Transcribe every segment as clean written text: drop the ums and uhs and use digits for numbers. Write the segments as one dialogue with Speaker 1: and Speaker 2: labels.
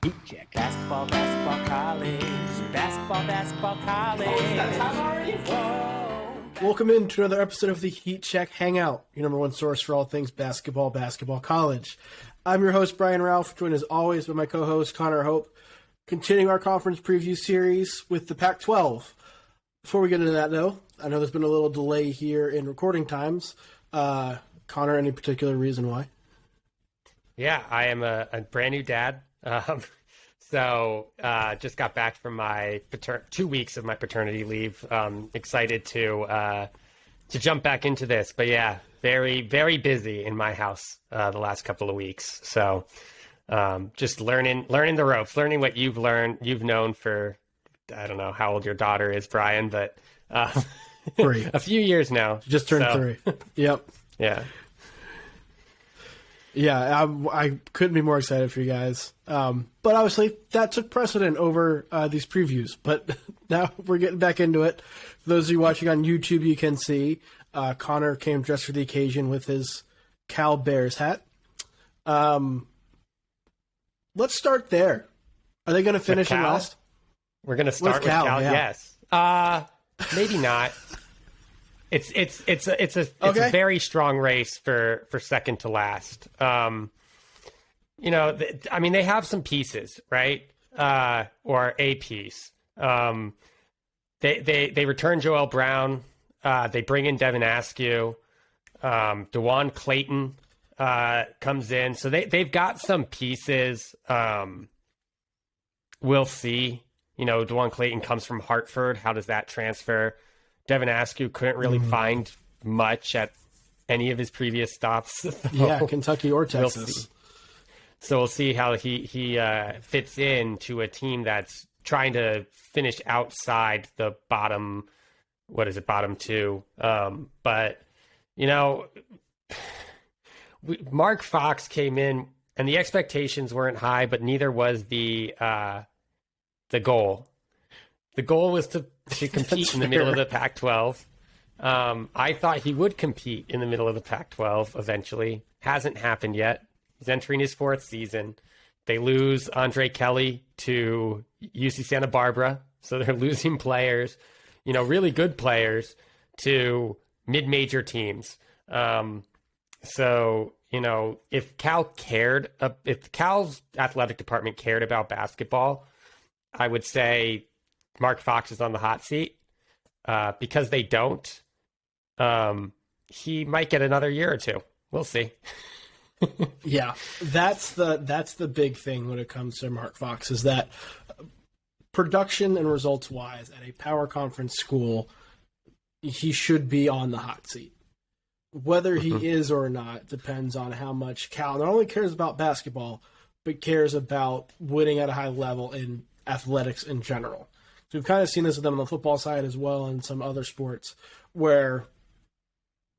Speaker 1: Heat check. Basketball, basketball, college. Basketball, basketball, college. Oh, that time already? Whoa.
Speaker 2: Welcome into another episode of the Heat Check Hangout, your number one source for all things basketball, college. I'm your host, Brian Rauf, joined as always by my co-host, Connor Hope, continuing our conference preview series with the Pac-12. Before we get into that, though, I know there's been a little delay here in recording times. Connor, any particular reason why?
Speaker 3: Yeah, I am a brand new dad. So just got back from my 2 weeks of my paternity leave. Excited to jump back into this. But yeah, very, very busy in my house the last couple of weeks. So just learning the ropes, learning what you've known for, I don't know how old your daughter is, Brian, but
Speaker 2: 3.
Speaker 3: A few years now.
Speaker 2: Just turned 3. Yep.
Speaker 3: Yeah.
Speaker 2: Yeah, I couldn't be more excited for you guys. But obviously, that took precedent over these previews. But now we're getting back into it. For those of you watching on YouTube, you can see Connor came dressed for the occasion with his Cal Bears hat. Let's start there. Are they going to finish in last?
Speaker 3: We're going to start with Cal,
Speaker 2: yeah.
Speaker 3: Yes. Maybe not. It's a very strong race for second to last. They have some pieces, right? Or a piece. They return Joel Brown. They bring in Devin Askew. DeJuan Clayton comes in. So they've got some pieces. We'll see. DeJuan Clayton comes from Hartford. How does that transfer? Devin Askew couldn't really find much at any of his previous stops. So
Speaker 2: yeah, Kentucky or Texas.
Speaker 3: We'll see how he fits into a team that's trying to finish outside the bottom two. Mark Fox came in, and the expectations weren't high, but neither was the goal. The goal was to compete in the middle of the Pac-12. I thought he would compete in the middle of the Pac-12 eventually. Hasn't happened yet. He's entering his 4th season. They lose Andre Kelly to UC Santa Barbara. So they're losing players, really good players to mid-major teams. If Cal's athletic department cared about basketball, I would say Mark Fox is on the hot seat. Because they don't, he might get another year or two. We'll see.
Speaker 2: Yeah, that's the big thing when it comes to Mark Fox, is that production and results wise at a power conference school, he should be on the hot seat. Whether he is or not depends on how much Cal not only cares about basketball, but cares about winning at a high level in athletics in general. So we've kind of seen this with them on the football side as well, and some other sports, where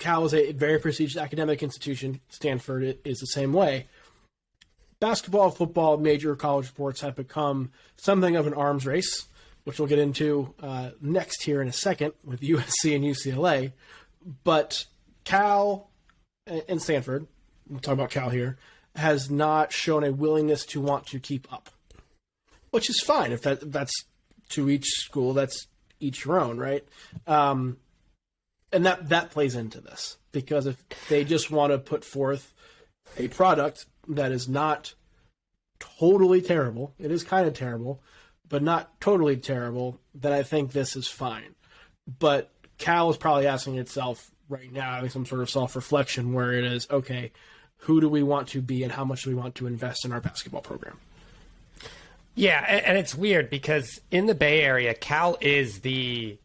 Speaker 2: Cal is a very prestigious academic institution. Stanford is the same way. Basketball, football, major college sports have become something of an arms race, which we'll get into next here in a second with USC and UCLA. But Cal and Stanford, we'll talk about Cal here, has not shown a willingness to want to keep up, which is fine if that's to each school, that's each your own, right? And that plays into this, because if they just want to put forth a product that is not totally terrible, it is kind of terrible, but not totally terrible, then I think this is fine. But Cal is probably asking itself right now, having some sort of self-reflection, where it is, okay, who do we want to be and how much do we want to invest in our basketball program?
Speaker 3: Yeah, and it's weird because in the Bay Area, Cal is the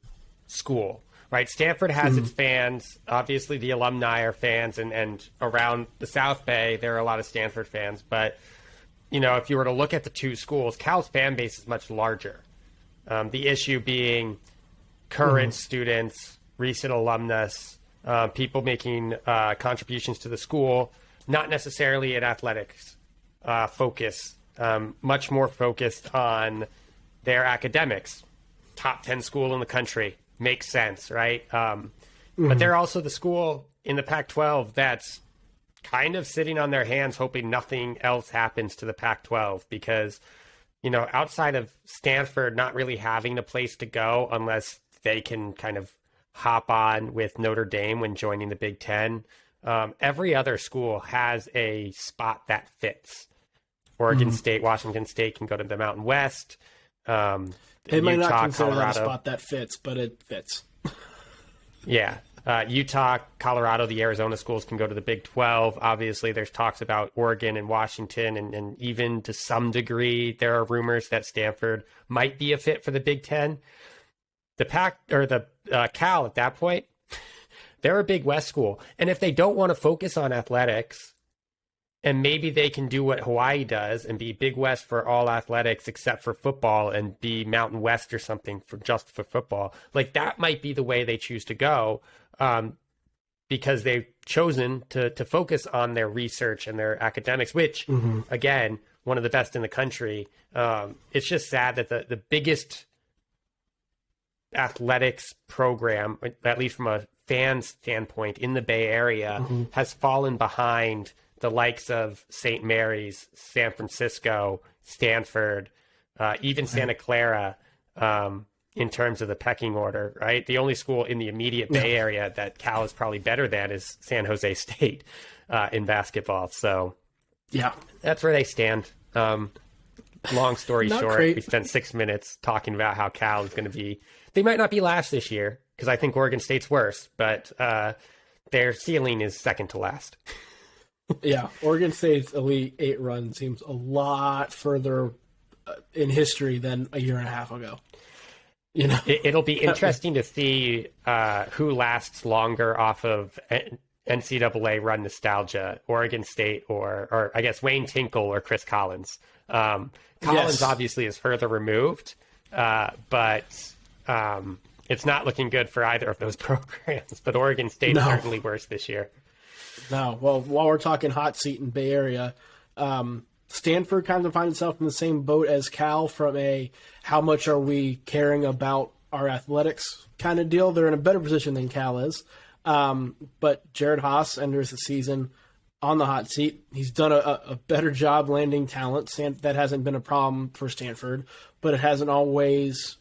Speaker 3: school, right? Stanford has its fans. Obviously, the alumni are fans, and around the South Bay, there are a lot of Stanford fans. But, if you were to look at the two schools, Cal's fan base is much larger. The issue being current students, recent alumnus, people making contributions to the school, not necessarily an athletics focus. Much more focused on their academics. Top 10 school in the country. Makes sense, right? But they're also the school in the Pac-12 that's kind of sitting on their hands hoping nothing else happens to the Pac-12, because outside of Stanford not really having a place to go unless they can kind of hop on with Notre Dame when joining the Big Ten, every other school has a spot that fits. Oregon State, Washington State can go to the Mountain West.
Speaker 2: They might
Speaker 3: Utah,
Speaker 2: not consider
Speaker 3: Colorado.
Speaker 2: that a spot that fits, but it fits.
Speaker 3: Yeah. Utah, Colorado, the Arizona schools can go to the Big 12. Obviously, there's talks about Oregon and Washington, and even to some degree, there are rumors that Stanford might be a fit for the Big 10. The Cal at that point, they're a Big West school. And if they don't want to focus on athletics, and maybe they can do what Hawaii does and be Big West for all athletics except for football and be Mountain West or something for just for football. Like that might be the way they choose to go, because they've chosen to focus on their research and their academics, which, again, one of the best in the country. It's just sad that the biggest athletics program, at least from a fan standpoint in the Bay Area, has fallen behind the likes of St. Mary's, San Francisco, Stanford, even Santa Clara, in terms of the pecking order, right? The only school in the immediate Bay Area that Cal is probably better than is San Jose State in basketball. So
Speaker 2: yeah,
Speaker 3: that's where they stand. Long story short,
Speaker 2: great.
Speaker 3: We spent 6 minutes talking about how Cal is going to be, they might not be last this year because I think Oregon State's worse, but their ceiling is second to last.
Speaker 2: Yeah, Oregon State's Elite Eight run seems a lot further in history than a year and a half ago.
Speaker 3: It'll be interesting to see who lasts longer off of NCAA run nostalgia, Oregon State or I guess Wayne Tinkle or Chris Collins. Collins obviously is further removed, but it's not looking good for either of those programs. But Oregon State is certainly worse this year.
Speaker 2: No, well, while we're talking hot seat in Bay Area, Stanford kind of finds itself in the same boat as Cal from a how much are we caring about our athletics kind of deal. They're in a better position than Cal is. But Jared Haas enters the season on the hot seat. He's done a better job landing talent. That hasn't been a problem for Stanford, but it hasn't always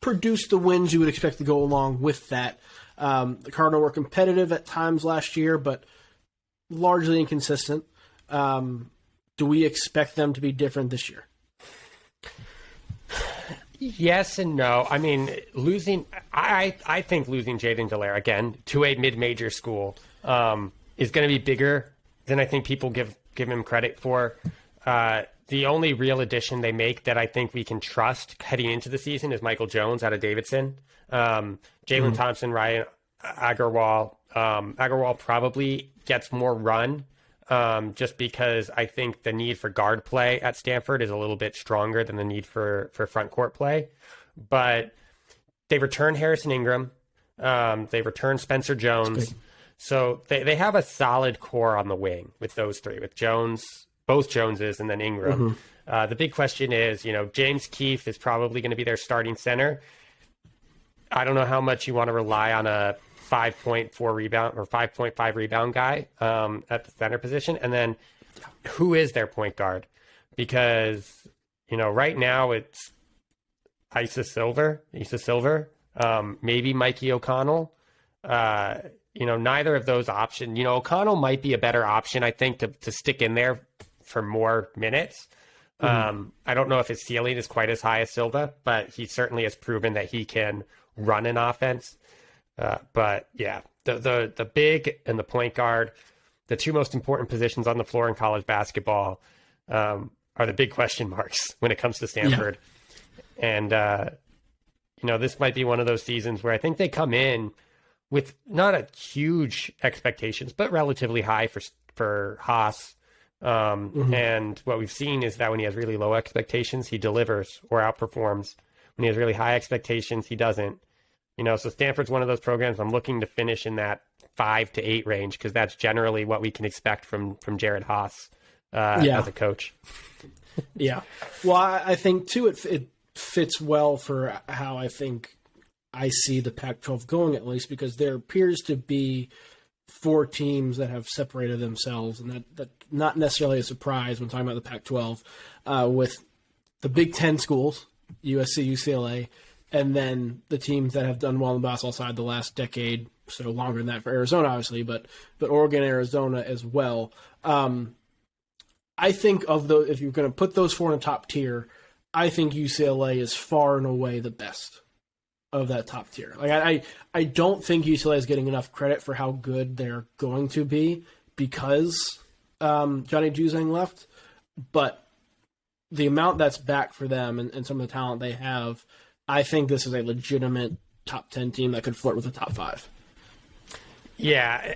Speaker 2: produced the wins you would expect to go along with that. The Cardinals were competitive at times last year, but largely inconsistent. Do we expect them to be different this year?
Speaker 3: Yes and no. I mean, I think losing Jaden Dallaire, again, to a mid-major school is going to be bigger than I think people give him credit for. The only real addition they make that I think we can trust heading into the season is Michael Jones out of Davidson. Jalen Thompson, Ryan Agarwal. Agarwal probably gets more run just because I think the need for guard play at Stanford is a little bit stronger than the need for front court play. But they return Harrison Ingram. They return Spencer Jones. So they have a solid core on the wing with those three, with Jones, both Joneses, and then Ingram. The big question is, James Keefe is probably going to be their starting center. I don't know how much you want to rely on a 5.4 rebound or 5.5 rebound guy at the center position. And then who is their point guard? Because, right now it's Issa Silver, maybe Mikey O'Connell. Neither of those options. O'Connell might be a better option, I think, to stick in there for more minutes. I don't know if his ceiling is quite as high as Silva, but he certainly has proven that he can run an offense. But yeah, the big and the point guard, the two most important positions on the floor in college basketball, are the big question marks when it comes to Stanford. Yeah. And, this might be one of those seasons where I think they come in with not a huge expectations, but relatively high for Haas. And what we've seen is that when he has really low expectations, he delivers or outperforms. When he has really high expectations, he doesn't. So Stanford's one of those programs I'm looking to finish in that 5 to 8 range because that's generally what we can expect from Jared Haas as a coach.
Speaker 2: Yeah. Well, I think, too, it fits well for how I think I see the Pac-12 going, at least, because there appears to be 4 teams that have separated themselves, and that not necessarily a surprise when talking about the Pac-12, with the Big Ten schools, USC, UCLA, and then the teams that have done well on the basketball side the last decade, so longer than that for Arizona, obviously, but Oregon, Arizona as well. I think if you're going to put those four in the top tier, I think UCLA is far and away the best of that top tier. Like I don't think UCLA is getting enough credit for how good they're going to be because Johnny Juzang left, but the amount that's back for them and some of the talent they have, I think this is a legitimate top 10 team that could flirt with the top 5.
Speaker 3: Yeah,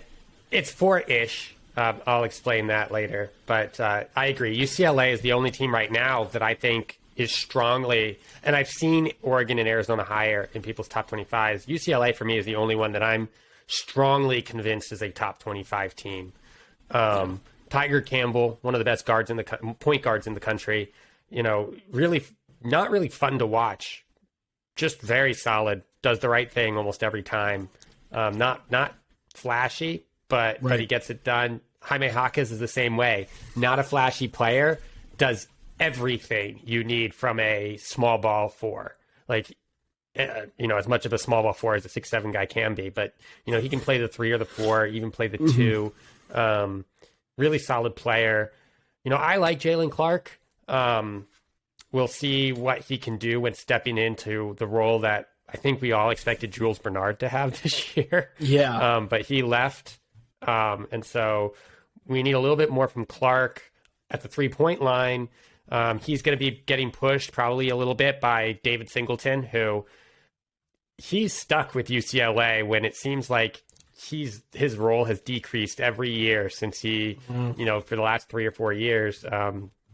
Speaker 3: it's 4-ish. I'll explain that later. But I agree. UCLA is the only team right now that I think is strongly, and I've seen Oregon and Arizona higher in people's top 25s. UCLA for me is the only one that I'm strongly convinced is a top 25 team. Tiger Campbell, one of the best point guards in the country, really not really fun to watch. Just very solid, does the right thing almost every time. Not flashy, but he gets it done. Jaime Jaquez is the same way. Not a flashy player, does everything you need from a small ball 4. Like, as much of a small ball 4 as a 6'7" guy can be, but he can play the 3 or the 4, even play the 2. Really solid player. I like Jalen Clark. We'll see what he can do when stepping into the role that I think we all expected Jules Bernard to have this year.
Speaker 2: Yeah.
Speaker 3: But he left. And so we need a little bit more from Clark at the 3-point line. He's going to be getting pushed probably a little bit by David Singleton, who he's stuck with UCLA when it seems like his role has decreased every year since he, for the last 3 or 4 years.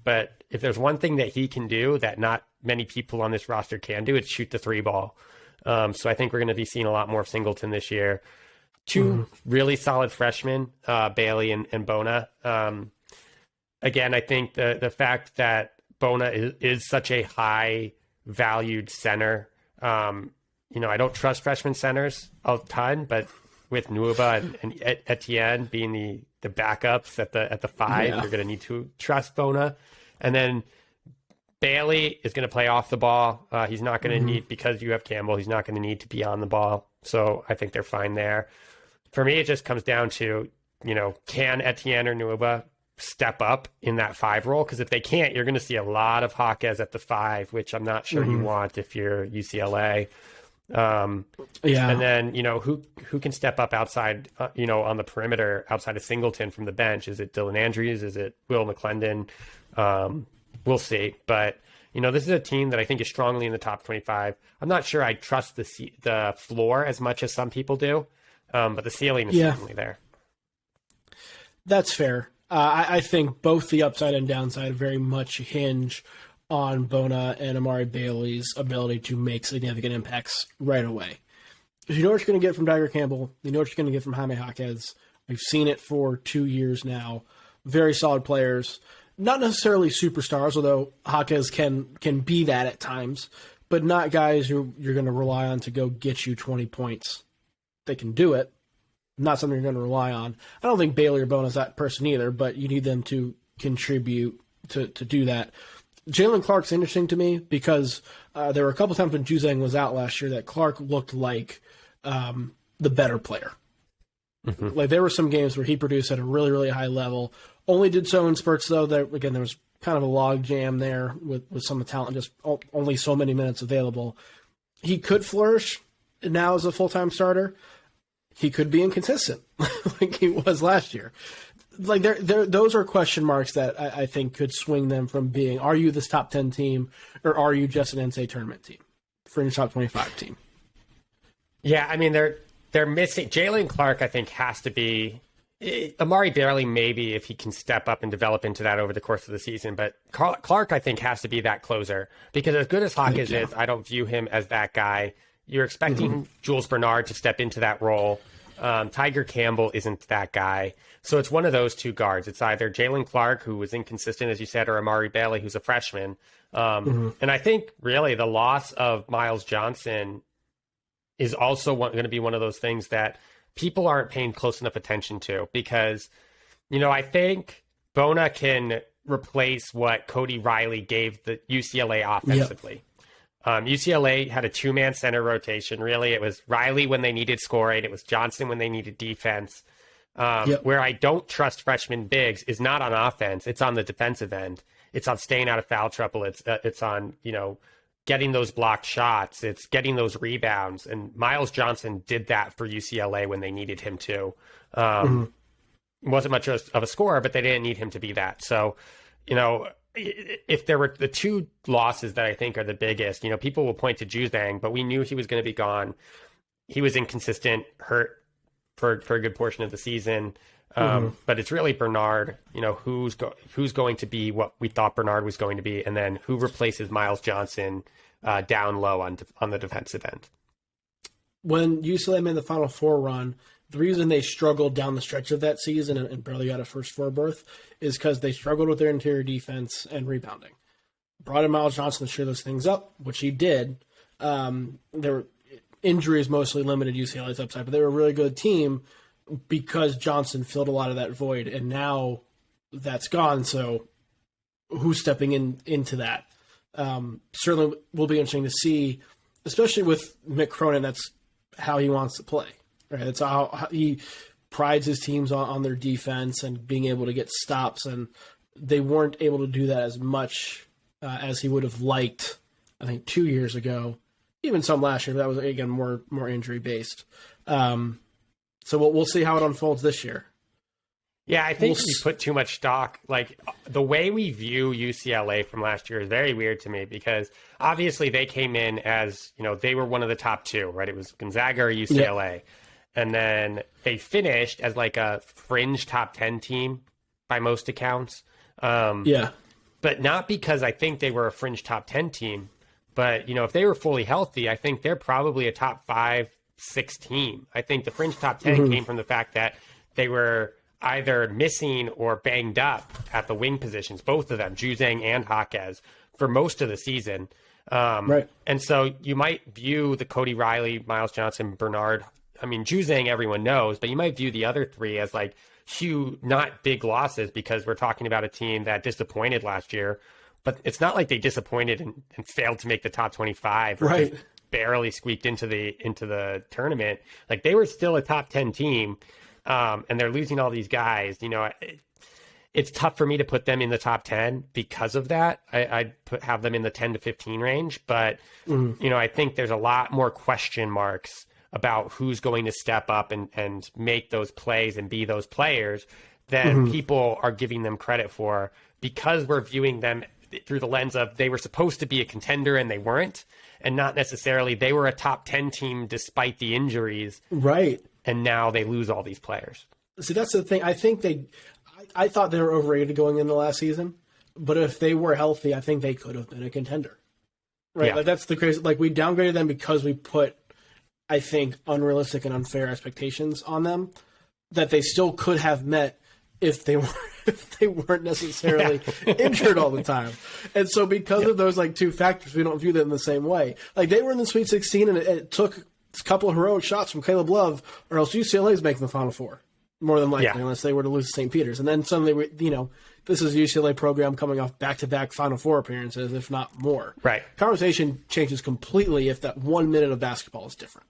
Speaker 3: But if there's one thing that he can do that not many people on this roster can do, it's shoot the 3 ball. So I think we're going to be seeing a lot more of Singleton this year. 2 really solid freshmen, Bailey and Bona. Again, I think the fact that Bona is such a high valued center. I don't trust freshman centers a ton, but with Nuuba and Etienne being the backups at the 5, you're going to need to trust Bona. And then Bailey is going to play off the ball. He's not going to need, because you have Campbell, he's not going to need to be on the ball. So I think they're fine there. For me, it just comes down to, can Etienne or Nuuba step up in that 5 role? Because if they can't, you're going to see a lot of Jaquez at the 5, which I'm not sure you want if you're UCLA. And then, who can step up outside, on the perimeter outside of Singleton from the bench? Is it Dylan Andrews? Is it Will McClendon? We'll see. But, this is a team that I think is strongly in the top 25. I'm not sure I trust the floor as much as some people do, but the ceiling is certainly there.
Speaker 2: That's fair. I think both the upside and downside very much hinge on Bona and Amari Bailey's ability to make significant impacts right away. You know what you're going to get from Tiger Campbell. You know what you're going to get from Jaime Jaquez. We've seen it for 2 years now. Very solid players. Not necessarily superstars, although Jaquez can be that at times, but not guys who you're going to rely on to go get you 20 points. They can do it. Not something you're going to rely on. I don't think Bailey or Bona's that person either, but you need them to contribute to do that. Jalen Clark's interesting to me because there were a couple times when Juzang was out last year that Clark looked like the better player. Like there were some games where he produced at a really, really high level. Only did so in spurts, though. There was kind of a log jam there with some of the talent, just only so many minutes available. He could flourish now as a full-time starter. He could be inconsistent like he was last year. Like those are question marks that I think could swing them from being, are you this top 10 team or are you just an NCAA tournament team, fringe top 25 team?
Speaker 3: Yeah, I mean, they're missing. Jalen Clark, I think, has to be. Amari Bailey, maybe, if he can step up and develop into that over the course of the season. But Clark, I think, has to be that closer. Because as good as Jaquez is, I don't view him as that guy. You're expecting Jules Bernard to step into that role. Tiger Campbell isn't that guy. So it's one of those 2 guards. It's either Jalen Clark, who was inconsistent, as you said, or Amari Bailey, who's a freshman. And I think, really, the loss of Miles Johnson is also going to be one of those things that people aren't paying close enough attention to because, I think Bona can replace what Cody Riley gave the UCLA offensively. UCLA had a two-man center rotation. Really, it was Riley when they needed scoring. It was Johnson when they needed defense. Where I don't trust freshman bigs is not on offense. It's on the defensive end. It's on staying out of foul trouble. It's on, getting those blocked shots. It's getting those rebounds. And Miles Johnson did that for UCLA when they needed him to. Wasn't much of a scorer, but they didn't need him to be that. So, if there were the two losses that I think are the biggest, people will point to Juzang, but we knew he was going to be gone. He was inconsistent, hurt for a good portion of the season. But it's really Bernard, who's going to be what we thought Bernard was going to be, and then who replaces Miles Johnson down low on the defensive end.
Speaker 2: When UCLA made the Final Four run, the reason they struggled down the stretch of that season and barely got a first four berth is because they struggled with their interior defense and rebounding. Brought in Miles Johnson to shore those things up, which he did. There were injuries mostly limited UCLA's upside, but they were a really good team because Johnson filled a lot of that void, and now that's gone. So who's stepping into that? Certainly will be interesting to see, especially with Mick Cronin. That's how he wants to play. Right? That's how he prides his teams on their defense and being able to get stops, and they weren't able to do that as much as he would have liked, I think, 2 years ago. Even some last year, but that was, again, more injury-based. So we'll see how it unfolds this year.
Speaker 3: Yeah, I think we put too much stock. Like, the way we view UCLA from last year is very weird to me because obviously they came in as, they were one of the top two, right? It was Gonzaga or UCLA. Yeah. And then they finished as like a fringe top 10 team by most accounts. But not because I think they were a fringe top 10 team. But, if they were fully healthy, I think they're probably a top 5, 6 team. I think the fringe top 10 came from the fact that they were either missing or banged up at the wing positions, both of them, Juzang and Jaquez, for most of the season. Right. And so you might view the Cody Riley, Miles Johnson, Bernard. I mean, Juzang everyone knows, but you might view the other three as like not big losses because we're talking about a team that disappointed last year. But it's not like they disappointed and failed to make the top 25 or
Speaker 2: right.
Speaker 3: just barely squeaked into the tournament. Like, they were still a top 10 team, and they're losing all these guys. It's tough for me to put them in the top 10 because of that. I'd have them in the 10 to 15 range. But, I think there's a lot more question marks about who's going to step up and make those plays and be those players than people are giving them credit for, because we're viewing them through the lens of they were supposed to be a contender and they weren't, and not necessarily they were a top 10 team despite the injuries.
Speaker 2: Right.
Speaker 3: And now they lose all these players.
Speaker 2: See, that's the thing. I think I thought they were overrated going into last season, but if they were healthy, I think they could have been a contender. Right. Yeah. Like, that's the crazy, like, we downgraded them because we put, I think, unrealistic and unfair expectations on them that they still could have met if they weren't necessarily injured all the time. And so because of those like two factors, we don't view them the same way. Like, they were in the Sweet 16 and it took a couple of heroic shots from Caleb Love, or else UCLA is making the Final Four more than likely, unless they were to lose to St. Peter's. And then suddenly, this is a UCLA program coming off back-to-back Final Four appearances, if not more.
Speaker 3: Right.
Speaker 2: Conversation changes completely if that 1 minute of basketball is different.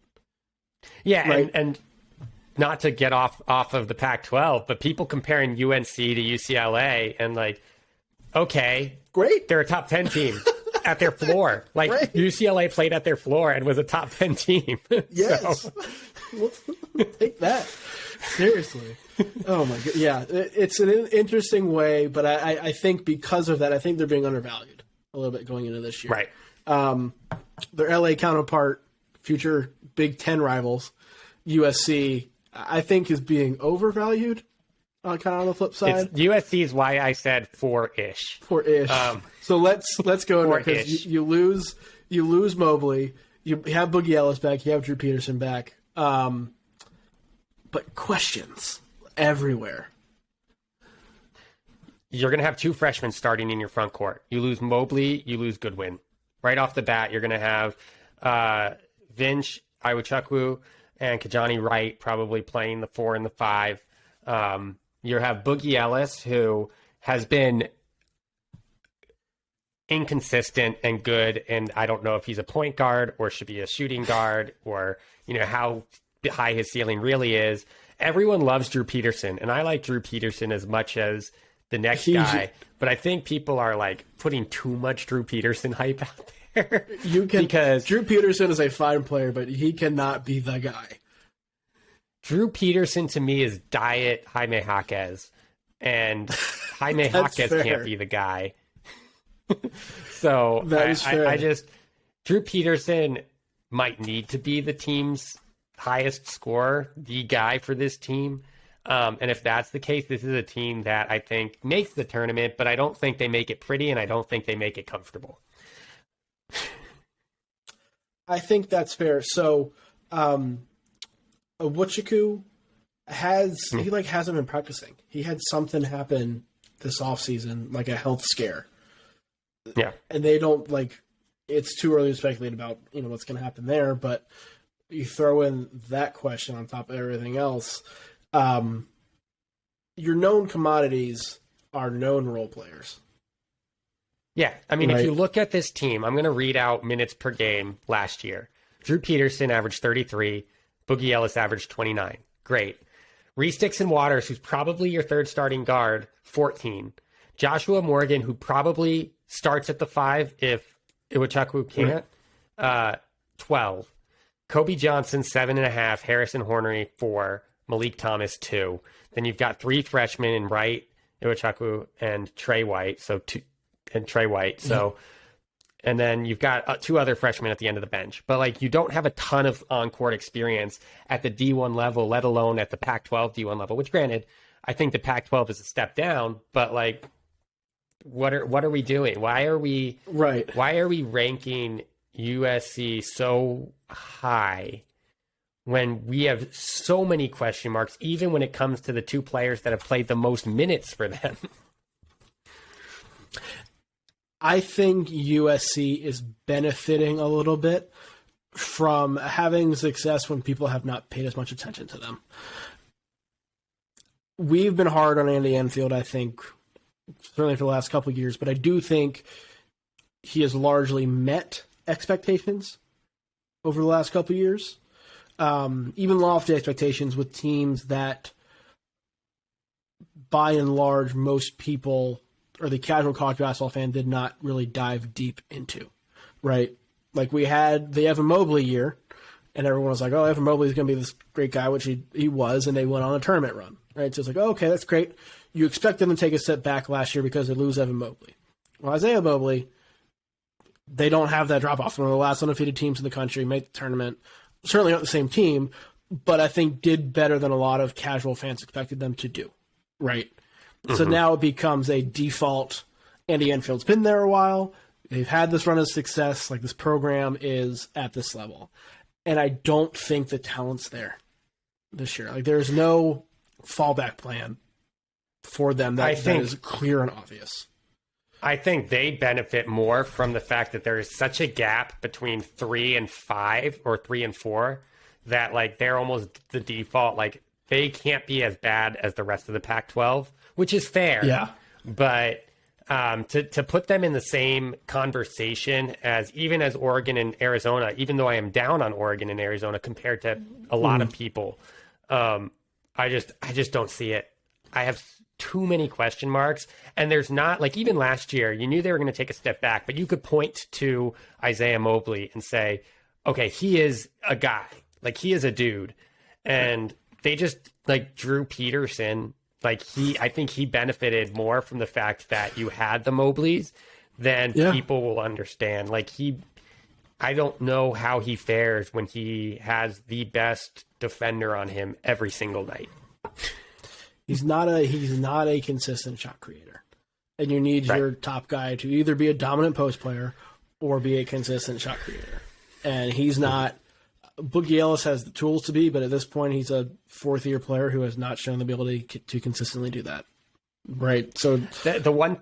Speaker 3: Yeah,
Speaker 2: right?
Speaker 3: and not to get off of the Pac-12, but people comparing UNC to UCLA and like, okay,
Speaker 2: great,
Speaker 3: they're a top 10 team at their floor. Like, right. UCLA played at their floor and was a top 10 team.
Speaker 2: Yes, so. We'll take that seriously. Oh my god, yeah, it's an interesting way, but I think because of that, I think they're being undervalued a little bit going into this year.
Speaker 3: Right.
Speaker 2: Their LA counterpart, future Big Ten rivals, USC, I think is being overvalued. Kind of on the flip side,
Speaker 3: USC is why I said 4-ish.
Speaker 2: 4-ish. So let's go in there, because you lose Mobley, you have Boogie Ellis back, you have Drew Peterson back, but questions everywhere.
Speaker 3: You're going to have two freshmen starting in your front court. You lose Mobley, you lose Goodwin. Right off the bat, you're going to have Vince Iwuchukwu and Kajani Wright probably playing the 4 and the 5. You have Boogie Ellis, who has been inconsistent and good. And I don't know if he's a point guard or should be a shooting guard, or, how high his ceiling really is. Everyone loves Drew Peterson, and I like Drew Peterson as much as the next guy. But I think people are like putting too much Drew Peterson hype out there. Because
Speaker 2: Drew Peterson is a fine player, but he cannot be the guy.
Speaker 3: Drew Peterson to me is diet Jaime Jaquez, and Jaime Jaquez can't be the guy. So I just Drew Peterson might need to be the team's highest scorer, the guy for this team. And if that's the case, this is a team that I think makes the tournament, but I don't think they make it pretty, and I don't think they make it comfortable.
Speaker 2: I think that's fair. So, Wochiku hasn't been practicing. He had something happen this offseason, like a health scare.
Speaker 3: Yeah.
Speaker 2: And they don't it's too early to speculate about, what's going to happen there, but you throw in that question on top of everything else. Your known commodities are known role players.
Speaker 3: Yeah. I mean,
Speaker 2: right.
Speaker 3: If you look at this team, I'm going to read out minutes per game last year. Drew Peterson averaged 33. Boogie Ellis averaged 29. Great. Reese Dixon-Waters, who's probably your third starting guard, 14. Joshua Morgan, who probably starts at the 5 if Iwachaku can't, 12. Kobe Johnson, 7.5. Harrison Hornery, 4. Malik Thomas, 2. Then you've got 3 freshmen in Wright, Iwachaku, and Trey White. So and then you've got 2 other freshmen at the end of the bench. But you don't have a ton of on-court experience at the D1 level, let alone at the Pac-12 D1 level. Which, granted, I think the Pac-12 is a step down. But what are we doing? Why are we ranking USC so high when we have so many question marks, even when it comes to the 2 players that have played the most minutes for them?
Speaker 2: I think USC is benefiting a little bit from having success when people have not paid as much attention to them. We've been hard on Andy Enfield, I think, certainly for the last couple of years, but I do think he has largely met expectations over the last couple of years. Even lofty expectations with teams that, by and large, most people or the casual college basketball fan did not really dive deep into, right? We had the Evan Mobley year, and everyone was like, oh, Evan Mobley is going to be this great guy, which he was, and they went on a tournament run, right? So it's oh, okay, that's great. You expect them to take a step back last year because they lose Evan Mobley. Well, Isaiah Mobley, they don't have that drop-off. One of the last undefeated teams in the country, make the tournament. Certainly not the same team, but I think did better than a lot of casual fans expected them to do, right? Mm-hmm. So now it becomes a default. Andy Enfield's been there a while. They've had this run of success. This program is at this level. And I don't think the talent's there this year. There's no fallback plan for them that is clear and obvious.
Speaker 3: I think they benefit more from the fact that there is such a gap between 3 and 5 or 3 and 4 that they're almost the default. They can't be as bad as the rest of the Pac-12, which is fair.
Speaker 2: Yeah.
Speaker 3: But to put them in the same conversation as Oregon and Arizona, even though I am down on Oregon and Arizona compared to a lot of people, I just don't see it. I have too many question marks, and there's not even last year, you knew they were going to take a step back, but you could point to Isaiah Mobley and say, okay, he is a guy, he is a dude, and they just Drew Peterson. I think he benefited more from the fact that you had the Mobleys than people will understand. I don't know how he fares when he has the best defender on him every single night.
Speaker 2: He's not a consistent shot creator. And you need your top guy to either be a dominant post player or be a consistent shot creator. And he's not. Boogie Ellis has the tools to be, but at this point he's a 4th-year player who has not shown the ability to consistently do that. Right. So
Speaker 3: the one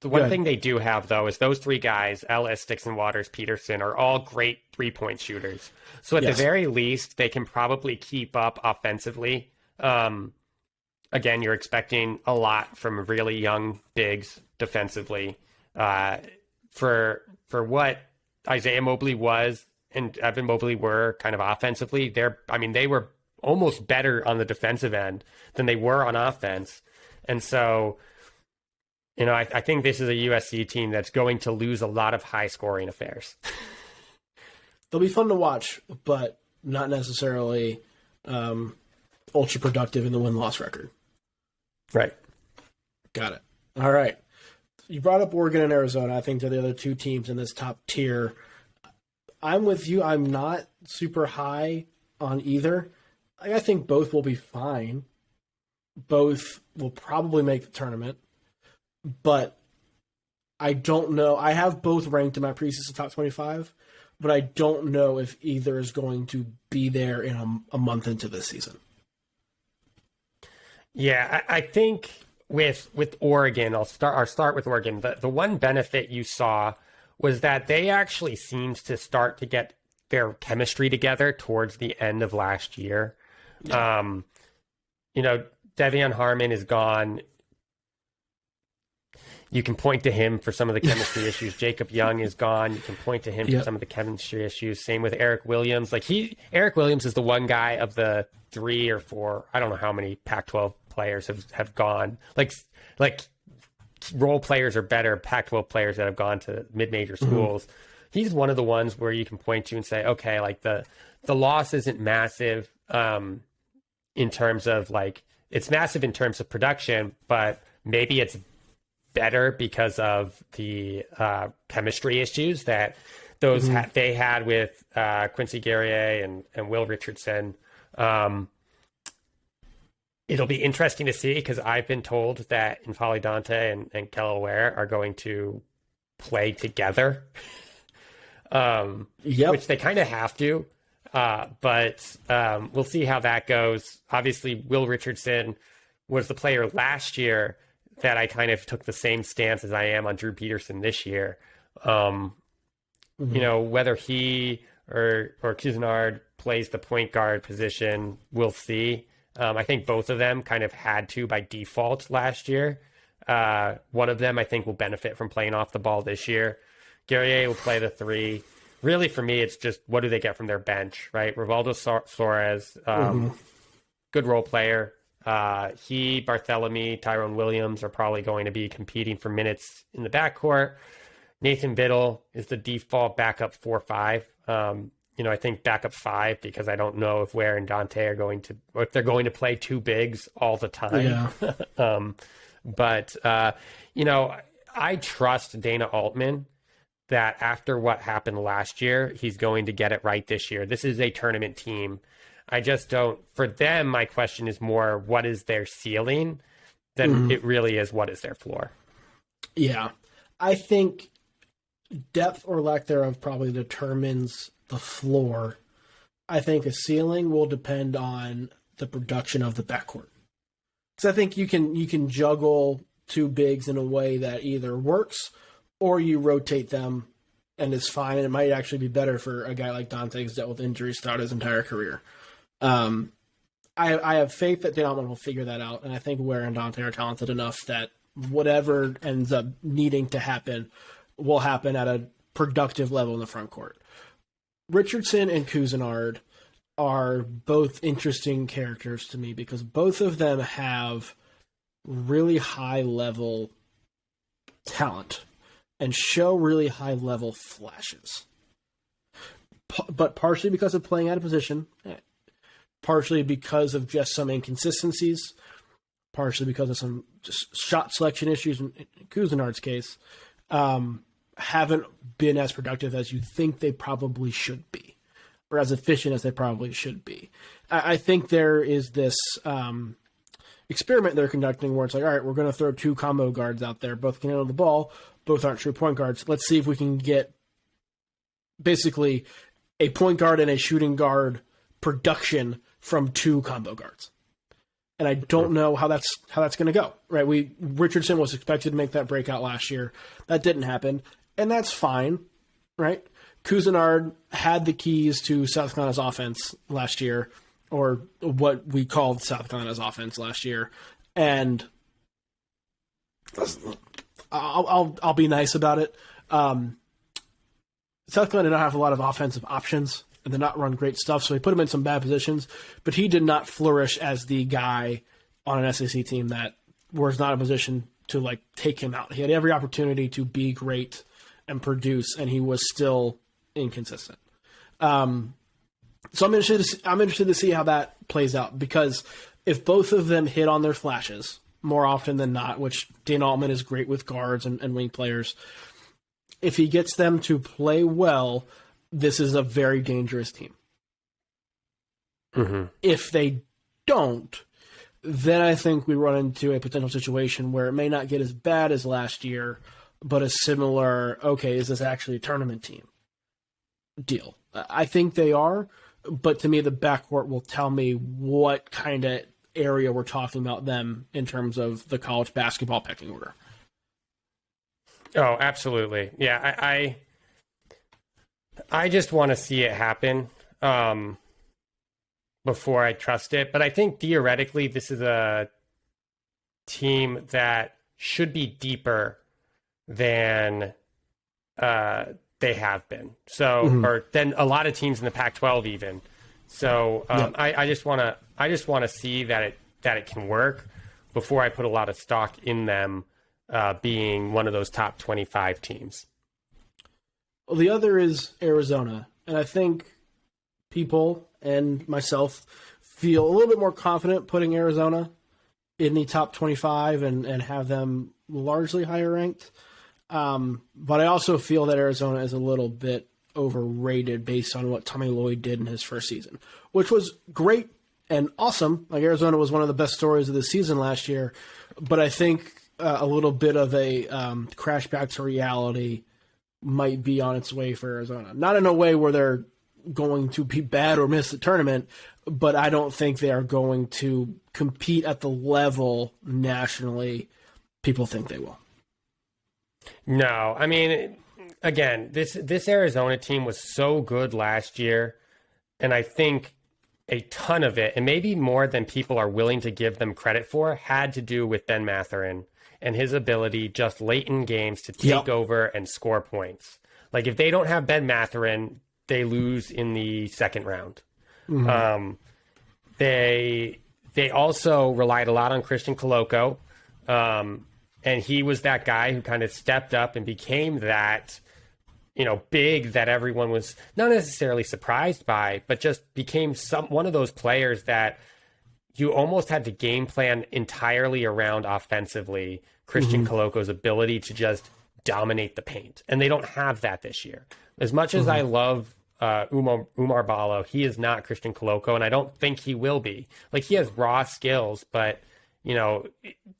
Speaker 3: thing they do have, though, is those 3 guys, Ellis, Dixon, Waters, Peterson, are all great 3-point shooters. So at the very least, they can probably keep up offensively. Again, you're expecting a lot from really young bigs defensively. For what Isaiah Mobley was and Evan Mobley were kind of offensively, they were almost better on the defensive end than they were on offense. And so, I think this is a USC team that's going to lose a lot of high-scoring affairs.
Speaker 2: They'll be fun to watch, but not necessarily ultra productive in the win-loss record.
Speaker 3: Right.
Speaker 2: Got it. All right. You brought up Oregon and Arizona. I think they're the other two teams in this top tier. I'm with you. I'm not super high on either. I think both will be fine. Both will probably make the tournament. But I don't know. I have both ranked in my preseason top 25, but I don't know if either is going to be there in a month into this season.
Speaker 3: Yeah, I think with Oregon, I'll start with Oregon. The one benefit you saw was that they actually seemed to start to get their chemistry together towards the end of last year. Yeah. Devion Harmon is gone. You can point to him for some of the chemistry issues. Jacob Young is gone. You can point to him for some of the chemistry issues. Same with Eric Williams. Eric Williams is the one guy of the 3 or 4, I don't know how many Pac-12 players have gone. Like role players are better Pac-12 players that have gone to mid-major schools. He's one of the ones where you can point to and say, okay, like the loss isn't massive in terms of it's massive in terms of production, but maybe it's better because of the chemistry issues that they had with Quincy Guerrier and Will Richardson. It'll be interesting to see because I've been told that N'Faly Dante and Kel'el Ware are going to play together, which they kind of have to. But we'll see how that goes. Obviously, Will Richardson was the player last year that I kind of took the same stance as I am on Drew Peterson this year. Whether he or Cousinard plays the point guard position, we'll see. I think both of them kind of had to by default last year. One of them, I think, will benefit from playing off the ball this year. Guerrier will play the 3. Really, for me, it's just what do they get from their bench, right? Rivaldo Suarez, good role player. Barthélemy, Tyrone Williams are probably going to be competing for minutes in the backcourt. Nathan Biddle is the default backup 4-5. I think backup 5 because I don't know if Ware and Dante are going to, or if they're going to play 2 bigs all the time. Yeah. But I trust Dana Altman that after what happened last year, he's going to get it right this year. This is a tournament team. I just don't, for them, my question is more, what is their ceiling than it really is what is their floor? Yeah.
Speaker 2: I think depth or lack thereof probably determines the floor. I think a ceiling will depend on the production of the backcourt. So I think you can juggle 2 bigs in a way that either works or you rotate them and it's fine. And it might actually be better for a guy like Dante who's dealt with injuries throughout his entire career. I have faith that Dana will figure that out, and I think Ware and Dante are talented enough that whatever ends up needing to happen will happen at a productive level in the front court. Richardson and Cousinard are both interesting characters to me because both of them have really high-level talent and show really high-level flashes. But partially because of playing out of position, partially because of just some inconsistencies, partially because of some just shot selection issues in Cousinard's case, haven't been as productive as you think they probably should be, or as efficient as they probably should be. I think there is this experiment they're conducting where it's like, all right, we're going to throw 2 combo guards out there. Both can handle the ball. Both aren't true point guards. Let's see if we can get basically a point guard and a shooting guard production from 2 combo guards. And I don't know how that's going to go, right? Richardson was expected to make that breakout last year. That didn't happen, and that's fine, right? Cousinard had the keys to South Carolina's offense last year, or what we called South Carolina's offense last year, and I'll be nice about it. South Carolina did not have a lot of offensive options, and did not run great stuff, so he put him in some bad positions. But he did not flourish as the guy on an SEC team that was not in a position to like take him out. He had every opportunity to be great and produce, and he was still inconsistent. So I'm interested to see how that plays out, because if both of them hit on their flashes more often than not, which Dana Altman is great with guards and wing players, if he gets them to play well, this is a very dangerous team.
Speaker 3: Mm-hmm.
Speaker 2: If they don't, then I think we run into a potential situation where it may not get as bad as last year, but a similar, okay, is this actually a tournament team deal? I think they are, but to me, the backcourt will tell me what kind of area we're talking about them in terms of the college basketball pecking order.
Speaker 3: Oh, absolutely. Yeah, I just want to see it happen before I trust it. But I think theoretically this is a team that should be deeper than they have been. So, or than a lot of teams in the Pac-12 even. So I just want to see that it can work before I put a lot of stock in them being one of those top 25 teams.
Speaker 2: Well, the other is Arizona, and I think people and myself feel a little bit more confident putting Arizona in the top 25 and have them largely higher ranked. But I also feel that Arizona is a little bit overrated based on what Tommy Lloyd did in his first season, which was great and awesome. Like, Arizona was one of the best stories of the season last year, but I think a little bit of a crash back to reality might be on its way for Arizona. Not in a way where they're going to be bad or miss the tournament, but I don't think they are going to compete at the level nationally people think they will.
Speaker 3: No, I mean, again, this Arizona team was so good last year, and I think a ton of it, and maybe more than people are willing to give them credit for, had to do with Ben Mathurin and his ability just late in games to take over and score points. Like, if they don't have Ben Mathurin, they lose in the second round. Mm-hmm. They also relied a lot on Christian Coloco, and he was that guy who kind of stepped up and became that, big that everyone was not necessarily surprised by, but just became one of those players that you almost had to game plan entirely around offensively. Christian Coloco's ability to just dominate the paint. And they don't have that this year. As much as I love Umar Ballo, he is not Christian Coloco, and I don't think he will be. Like, he has raw skills, but,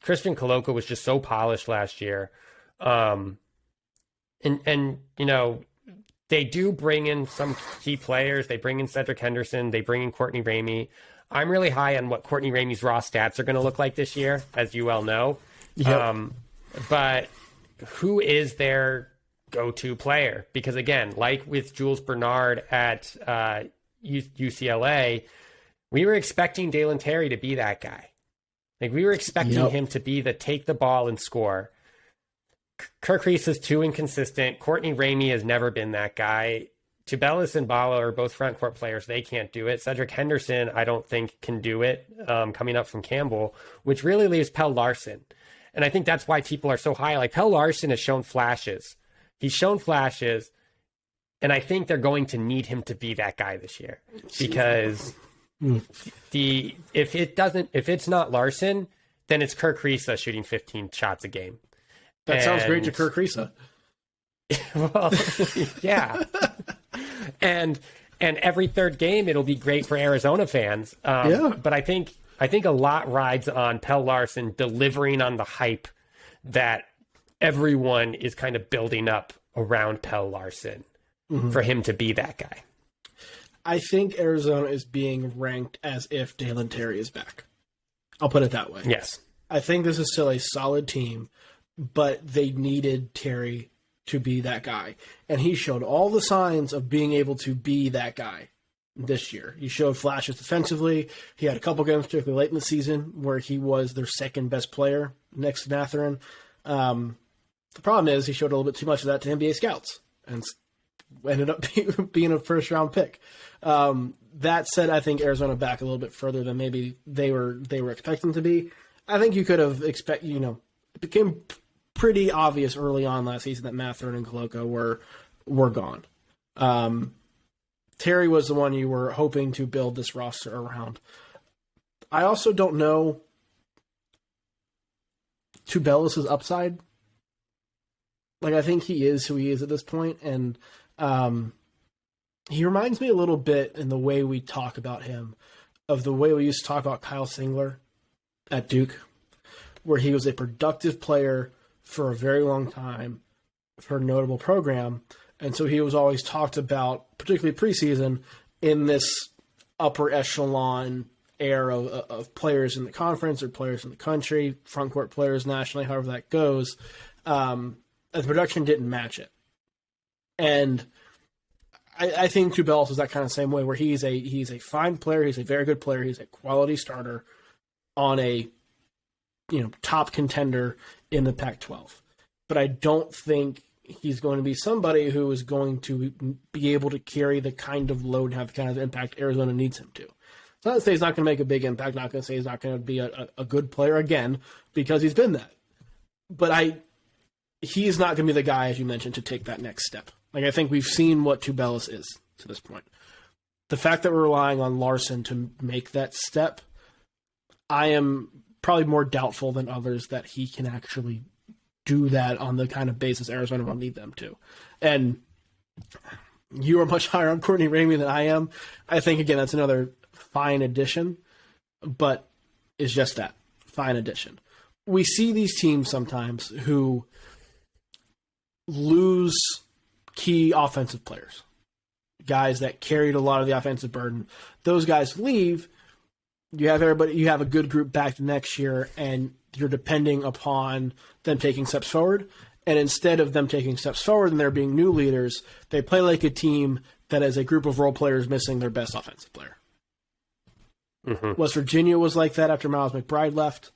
Speaker 3: Christian Coloco was just so polished last year. And they do bring in some key players. They bring in Cedric Henderson. They bring in Courtney Ramey. I'm really high on what Courtney Ramey's raw stats are going to look like this year, as you well know. Yep. But who is their go-to player? Because, again, like with Jules Bernard at UCLA, we were expecting Dalen Terry to be that guy. Like, we were expecting him to be the take the ball and score. Kirk Reese is too inconsistent. Courtney Ramey has never been that guy. Tubelis and Ballo are both front court players. They can't do it. Cedric Henderson, I don't think, can do it coming up from Campbell, which really leaves Pell Larson. And I think that's why people are so high. Like, Pell Larson has shown flashes. He's shown flashes, and I think they're going to need him to be that guy this year. Because if it's not Larson, then it's Kirk Risa shooting 15 shots a game.
Speaker 2: That sounds great to Kirk Risa.
Speaker 3: Well, yeah. And every third game, it'll be great for Arizona fans. But I think a lot rides on Pell Larson delivering on the hype that everyone is kind of building up around Pell Larson for him to be that guy.
Speaker 2: I think Arizona is being ranked as if Dalen Terry is back. I'll put it that way.
Speaker 3: Yes.
Speaker 2: I think this is still a solid team, but they needed Terry to be that guy. And he showed all the signs of being able to be that guy this year. He showed flashes defensively. He had a couple games, particularly late in the season, where he was their second best player next to Mathurin. The problem is he showed a little bit too much of that to NBA scouts and ended up being a first-round pick. That said, I think Arizona back a little bit further than maybe they were expecting to be. I think you could have it became pretty obvious early on last season that Matherin and Koloko were gone. Terry was the one you were hoping to build this roster around. I also don't know Tubelis' upside. Like, I think he is who he is at this point, and he reminds me a little bit in the way we talk about him of the way we used to talk about Kyle Singler at Duke, where he was a productive player for a very long time for a notable program, and so he was always talked about, particularly preseason, in this upper echelon air of players in the conference or players in the country, front court players nationally, however that goes. The production didn't match it. And I think Tubelis is that kind of same way, where he's a fine player, he's a very good player, he's a quality starter on a top contender in the Pac-12. But I don't think he's going to be somebody who is going to be able to carry the kind of load and have the kind of impact Arizona needs him to. It's not to say he's not going to make a big impact, not going to say he's not going to be a good player again, because he's been that. But he's not going to be the guy, as you mentioned, to take that next step. Like, I think we've seen what Tubelis is to this point. The fact that we're relying on Larson to make that step, I am probably more doubtful than others that he can actually do that on the kind of basis Arizona will need them to. And you are much higher on Courtney Ramey than I am. I think, again, that's another fine addition, but it's just that, fine addition. We see these teams sometimes who lose key offensive players, guys that carried a lot of the offensive burden. Those guys leave. You have a good group back next year, and you're depending upon them taking steps forward. And instead of them taking steps forward and there being new leaders, they play like a team that has a group of role players missing their best offensive player. Mm-hmm. West Virginia was like that after Miles McBride left.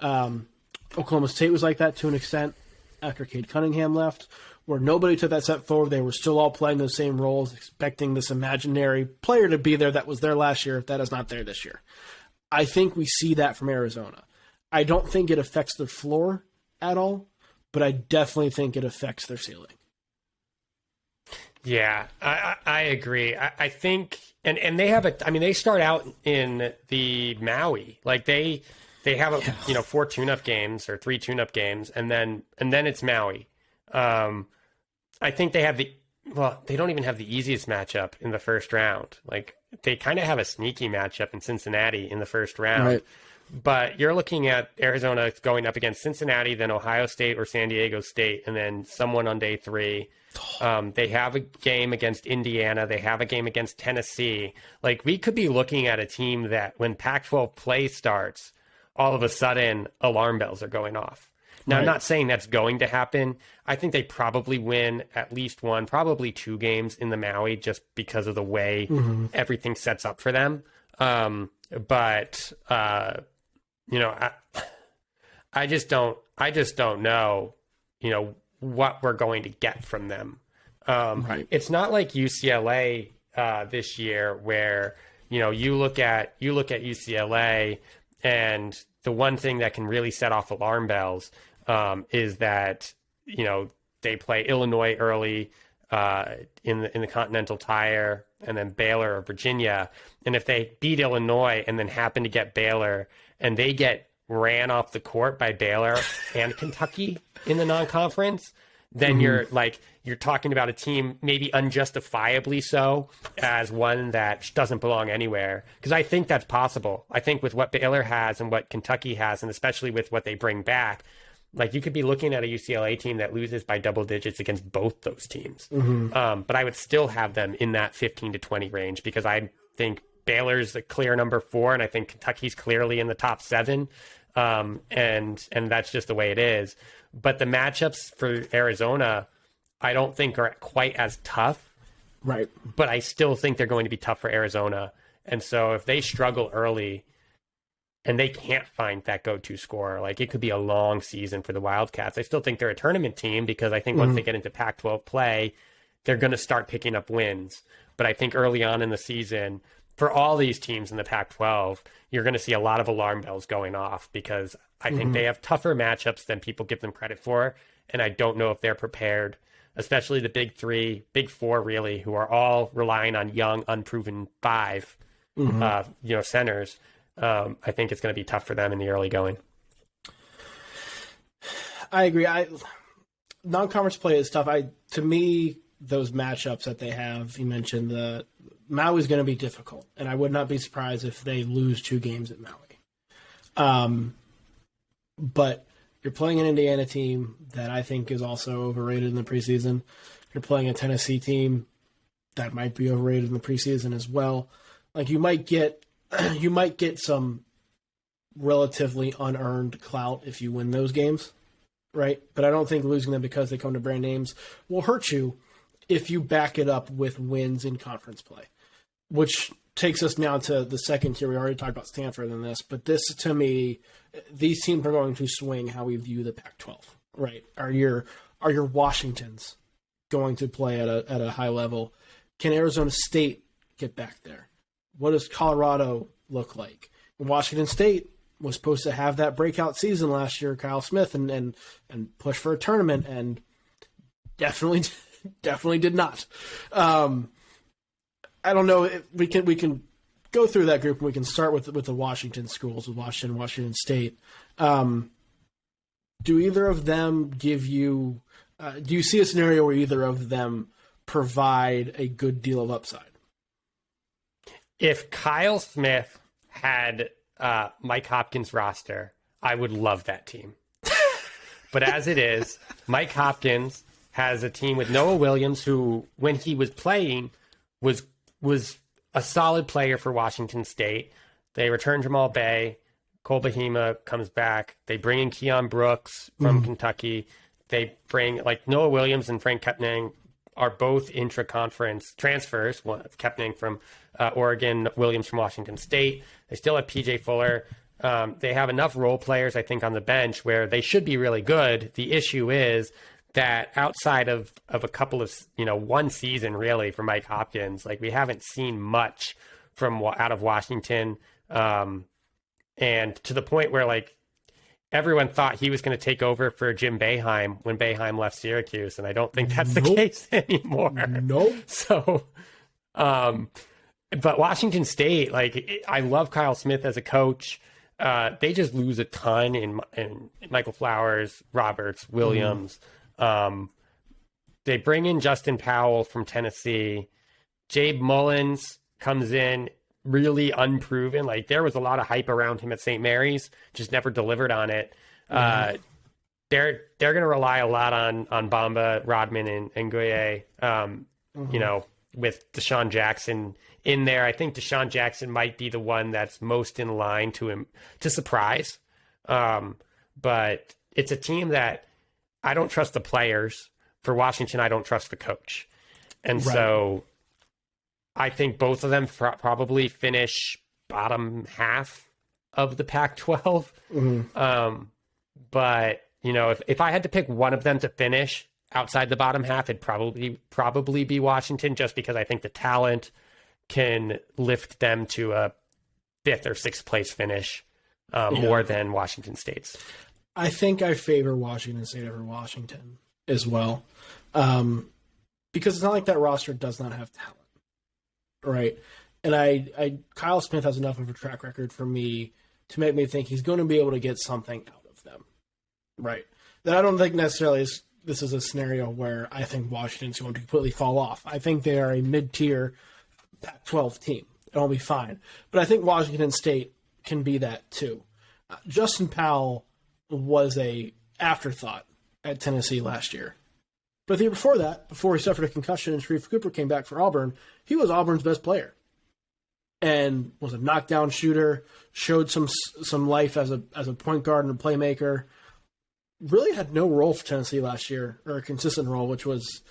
Speaker 2: Oklahoma State was like that to an extent after Cade Cunningham left, where nobody took that step forward. They were still all playing those same roles, expecting this imaginary player to be there that was there last year, that is not there this year. I think we see that from Arizona. I don't think it affects their floor at all, but I definitely think it affects their ceiling.
Speaker 3: Yeah, I agree. I think, and they have they start out in the Maui. Like they have 4 tune-up games or 3 tune-up games, and then it's Maui. I think they don't even have the easiest matchup in the first round. Like, they kind of have a sneaky matchup in Cincinnati in the first round. Right. But you're looking at Arizona going up against Cincinnati, then Ohio State or San Diego State, and then someone on day 3. They have a game against Indiana. They have a game against Tennessee. Like, we could be looking at a team that when Pac-12 play starts, all of a sudden alarm bells are going off. Now, right. I'm not saying that's going to happen. I think they probably win at least 1, probably 2 games in the Maui just because of the way everything sets up for them. I just don't know, what we're going to get from them. Right. It's not like UCLA this year where, you look at UCLA, and the one thing that can really set off alarm bells is that, they play Illinois early in the Continental Tire, and then Baylor or Virginia. And if they beat Illinois and then happen to get Baylor, and they get ran off the court by Baylor and Kentucky in the non-conference, then you're talking about a team maybe unjustifiably so as one that doesn't belong anywhere. Because I think that's possible. I think with what Baylor has and what Kentucky has, and especially with what they bring back, like, you could be looking at a UCLA team that loses by double digits against both those teams. But I would still have them in that 15 to 20 range, because I think Baylor's the clear number 4, and I think Kentucky's clearly in the top 7. And that's just the way it is. But the matchups for Arizona, I don't think are quite as tough. Right. But I still think they're going to be tough for Arizona. And so if they struggle early, and they can't find that go-to scorer. Like, it could be a long season for the Wildcats. I still think they're a tournament team because I think once they get into Pac-12 play, they're going to start picking up wins. But I think early on in the season, for all these teams in the Pac-12, you're going to see a lot of alarm bells going off because I think they have tougher matchups than people give them credit for. And I don't know if they're prepared, especially the big three, big four, really, who are all relying on young, unproven five, centers. I think it's going to be tough for them in the early going.
Speaker 2: I agree. Non-conference play is tough. To me, those matchups that they have, you mentioned the Maui is going to be difficult, and I would not be surprised if they lose 2 games at Maui. But you're playing an Indiana team that I think is also overrated in the preseason. You're playing a Tennessee team that might be overrated in the preseason as well. Like, you might get some relatively unearned clout if you win those games, right? But I don't think losing them because they come to brand names will hurt you if you back it up with wins in conference play, which takes us now to the second tier. We already talked about Stanford in this, but this, to me, these teams are going to swing how we view the Pac-12, right? Are your Washingtons going to play at a high level? Can Arizona State get back there? What does Colorado look like? Washington State was supposed to have that breakout season last year, Kyle Smith, and push for a tournament, and definitely did not. I don't know if we can go through that group, and we can start with the Washington schools, with Washington State. Do either of them give you? Do you see a scenario where either of them provide a good deal of upside?
Speaker 3: If Kyle Smith had Mike Hopkins' roster, I would love that team. But as it is, Mike Hopkins has a team with Noah Williams, who, when he was playing, was a solid player for Washington State. They return Jamal Bay. Cole Bahima comes back. They bring in Keon Brooks from Kentucky. They bring, like, Noah Williams and Frank Kepning are both intra-conference transfers. One, Kepning from Oregon, Williams from Washington State. They still have PJ Fuller. They have enough role players, I think, on the bench where they should be really good. The issue is that outside of a couple of, one season really for Mike Hopkins, like, we haven't seen much from out of Washington. And to the point where, like, everyone thought he was going to take over for Jim Boeheim when Boeheim left Syracuse, and I don't think that's the case anymore.
Speaker 2: Nope.
Speaker 3: So, but Washington State, like, I love Kyle Smith as a coach. They just lose a ton in Michael Flowers, Roberts, Williams. They bring in Justin Powell from Tennessee. Jabe Mullins comes in really unproven. Like, there was a lot of hype around him at St. Mary's, just never delivered on it. They're going to rely a lot on Bamba, Rodman, and Gueye, with Deshaun Jackson in there. I think Deshaun Jackson might be the one that's most in line to surprise. But it's a team that I don't trust the players. For Washington, I don't trust the coach. And so I think both of them probably finish bottom half of the Pac-12. But, if I had to pick one of them to finish outside the bottom half, it'd probably be Washington, just because I think the talent can lift them to a 5th or 6th place finish more than Washington State's.
Speaker 2: I think I favor Washington State over Washington as well, because it's not like that roster does not have talent, right? And Kyle Smith has enough of a track record for me to make me think he's going to be able to get something out of them, right? That I don't think necessarily this is a scenario where I think Washington's going to completely fall off. I think they are a mid-tier Pac-12 team. It'll be fine. But I think Washington State can be that too. Justin Powell was a afterthought at Tennessee last year. But the year before that, before he suffered a concussion and Sharif Cooper came back for Auburn, he was Auburn's best player and was a knockdown shooter, showed some life as a point guard and a playmaker. Really had no role for Tennessee last year, or a consistent role, which was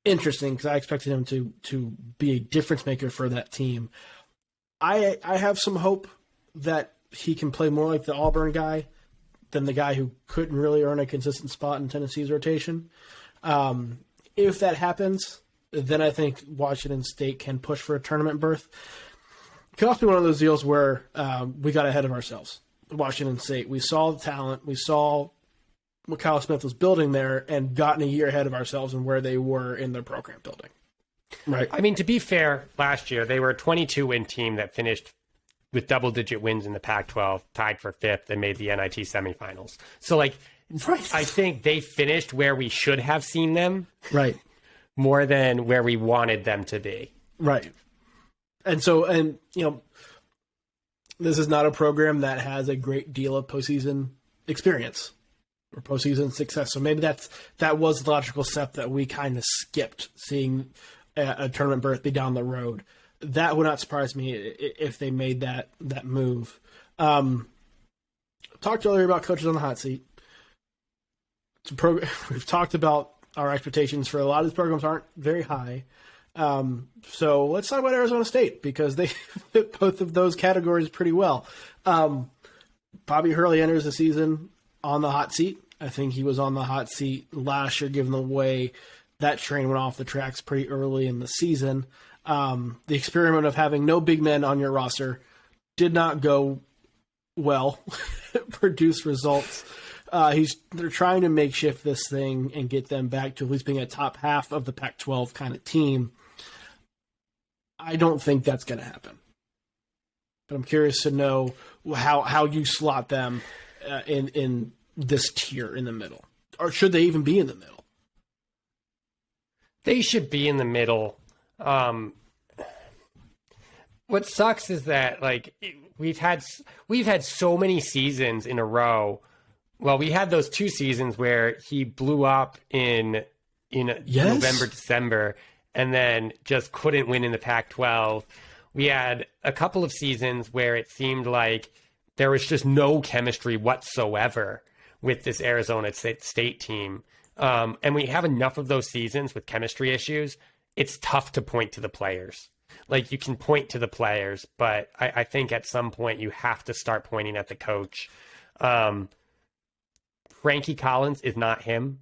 Speaker 2: interesting because I expected him to be a difference maker for that team. I have some hope that he can play more like the Auburn guy than the guy who couldn't really earn a consistent spot in Tennessee's rotation. If that happens, then I think Washington State can push for a tournament berth. It could also be one of those deals where we got ahead of ourselves. Washington State, we saw the talent, we saw what Kyle Smith was building there, and gotten a year ahead of ourselves and where they were in their program building. Right.
Speaker 3: I mean, to be fair, last year they were a 22-win team that finished with double-digit wins in the Pac-12, tied for 5th, and made the NIT semifinals. So, like,
Speaker 2: right.
Speaker 3: I think they finished where we should have seen them,
Speaker 2: Right.
Speaker 3: more than where we wanted them to be.
Speaker 2: Right. And so, this is not a program that has a great deal of postseason experience or postseason success. So maybe that was the logical step that we kind of skipped, seeing a tournament berth be down the road. That would not surprise me if they made that move. Talked earlier about coaches on the hot seat. We've talked about our expectations for a lot of these programs aren't very high. So let's talk about Arizona State, because they fit both of those categories pretty well. Bobby Hurley enters the season on the hot seat. I think he was on the hot seat last year, given the way that train went off the tracks pretty early in the season. The experiment of having no big men on your roster did not go well, produce results. They're trying to makeshift this thing and get them back to at least being a top half of the Pac-12 kind of team. I don't think that's going to happen. But I'm curious to know how you slot them in this tier in the middle. Or should they even be in the middle?
Speaker 3: They should be in the middle. What sucks is that, like, we've had so many seasons in a row. Well, we had those 2 seasons where he blew up in November, December, and then just couldn't win in the Pac-12. We had a couple of seasons where it seemed like there was just no chemistry whatsoever with this Arizona State team. And we have enough of those seasons with chemistry issues. It's tough to point to the players. Like, you can point to the players, but I think at some point you have to start pointing at the coach. Frankie Collins is not him.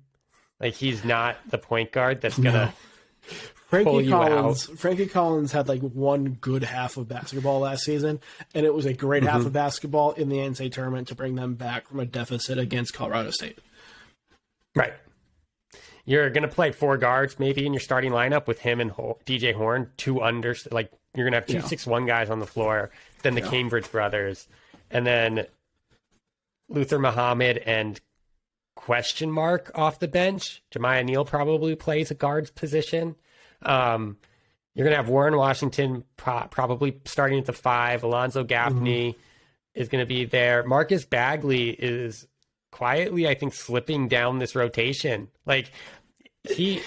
Speaker 3: Like, he's not the point guard that's going to pull you out.
Speaker 2: Frankie Collins had like one good half of basketball last season, and it was a great half of basketball in the NCAA tournament to bring them back from a deficit against Colorado State.
Speaker 3: Right. You're going to play 4 guards maybe in your starting lineup with him and DJ Horn, 2 unders. Like, you're going to have 2 6'1" guys on the floor, then the Cambridge brothers, and then Luther Muhammad and question mark off the bench. Jemiah Neal probably plays a guard's position. You're going to have Warren Washington probably starting at the 5. Alonzo Gaffney is going to be there. Marcus Bagley is quietly, I think, slipping down this rotation. Like, he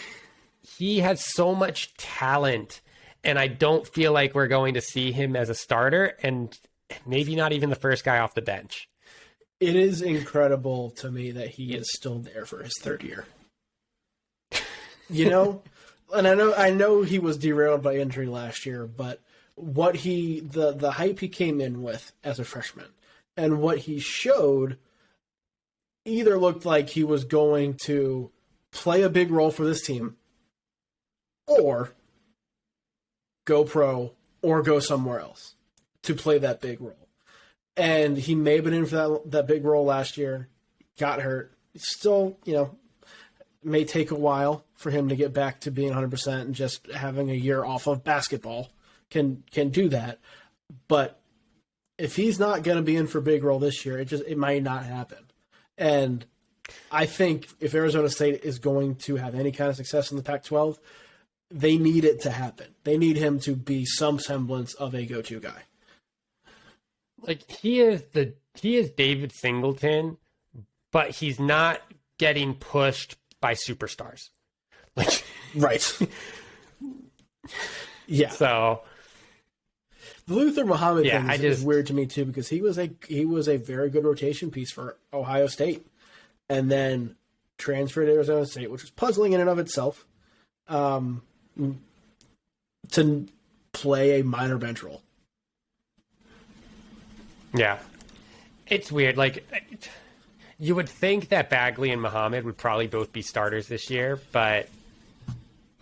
Speaker 3: has so much talent, and I don't feel like we're going to see him as a starter, and maybe not even the first guy off the bench.
Speaker 2: It is incredible to me that he is still there for his 3rd year. You know, and I know he was derailed by injury last year, but what the hype he came in with as a freshman and what he showed either looked like he was going to play a big role for this team or go pro or go somewhere else to play that big role. And he may have been in for that big role last year, got hurt. Still, may take a while for him to get back to being 100%, and just having a year off of basketball can do that. But if he's not going to be in for a big role this year, it might not happen. And I think if Arizona State is going to have any kind of success in the Pac-12, they need it to happen. They need him to be some semblance of a go-to guy.
Speaker 3: Like, he is David Singleton, but he's not getting pushed by superstars. Like,
Speaker 2: right. Yeah.
Speaker 3: So
Speaker 2: the Luther Muhammad thing is weird to me too, because he was a very good rotation piece for Ohio State, and then transferred to Arizona State, which was puzzling in and of itself, to play a minor bench role.
Speaker 3: Yeah. It's weird. Like, you would think that Bagley and Muhammad would probably both be starters this year, but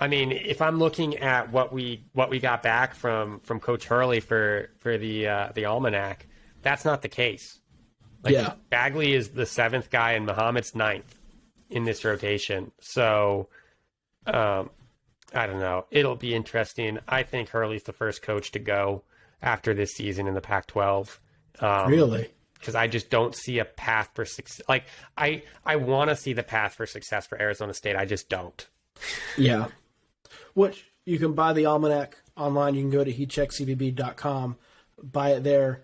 Speaker 3: I mean, if I'm looking at what we got back from Coach Hurley for the Almanac, that's not the case. Like,
Speaker 2: Yeah.
Speaker 3: Bagley is the 7th guy and Muhammad's 9th in this rotation. So, I don't know. It'll be interesting. I think Hurley's the first coach to go after this season in the Pac-12.
Speaker 2: Really?
Speaker 3: Because I just don't see a path for success. Like, I want to see the path for success for Arizona State. I just don't.
Speaker 2: Yeah. Which you can buy the Almanac online. You can go to heatcheckcbb.com, buy it there.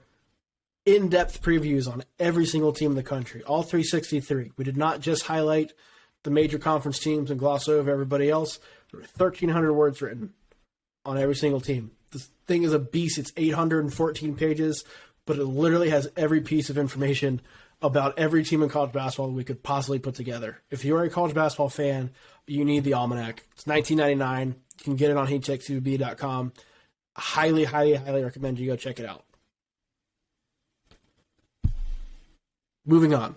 Speaker 2: In-depth previews on every single team in the country, all 363. We did not just highlight the major conference teams and gloss over everybody else. There were 1,300 words written on every single team. This thing is a beast. It's 814 pages, but it literally has every piece of information about every team in college basketball we could possibly put together. If you are a college basketball fan, you need the Almanac. It's $19.99. You can get it on heatcheckcbb.com. Highly, highly, highly recommend you go check it out. Moving on.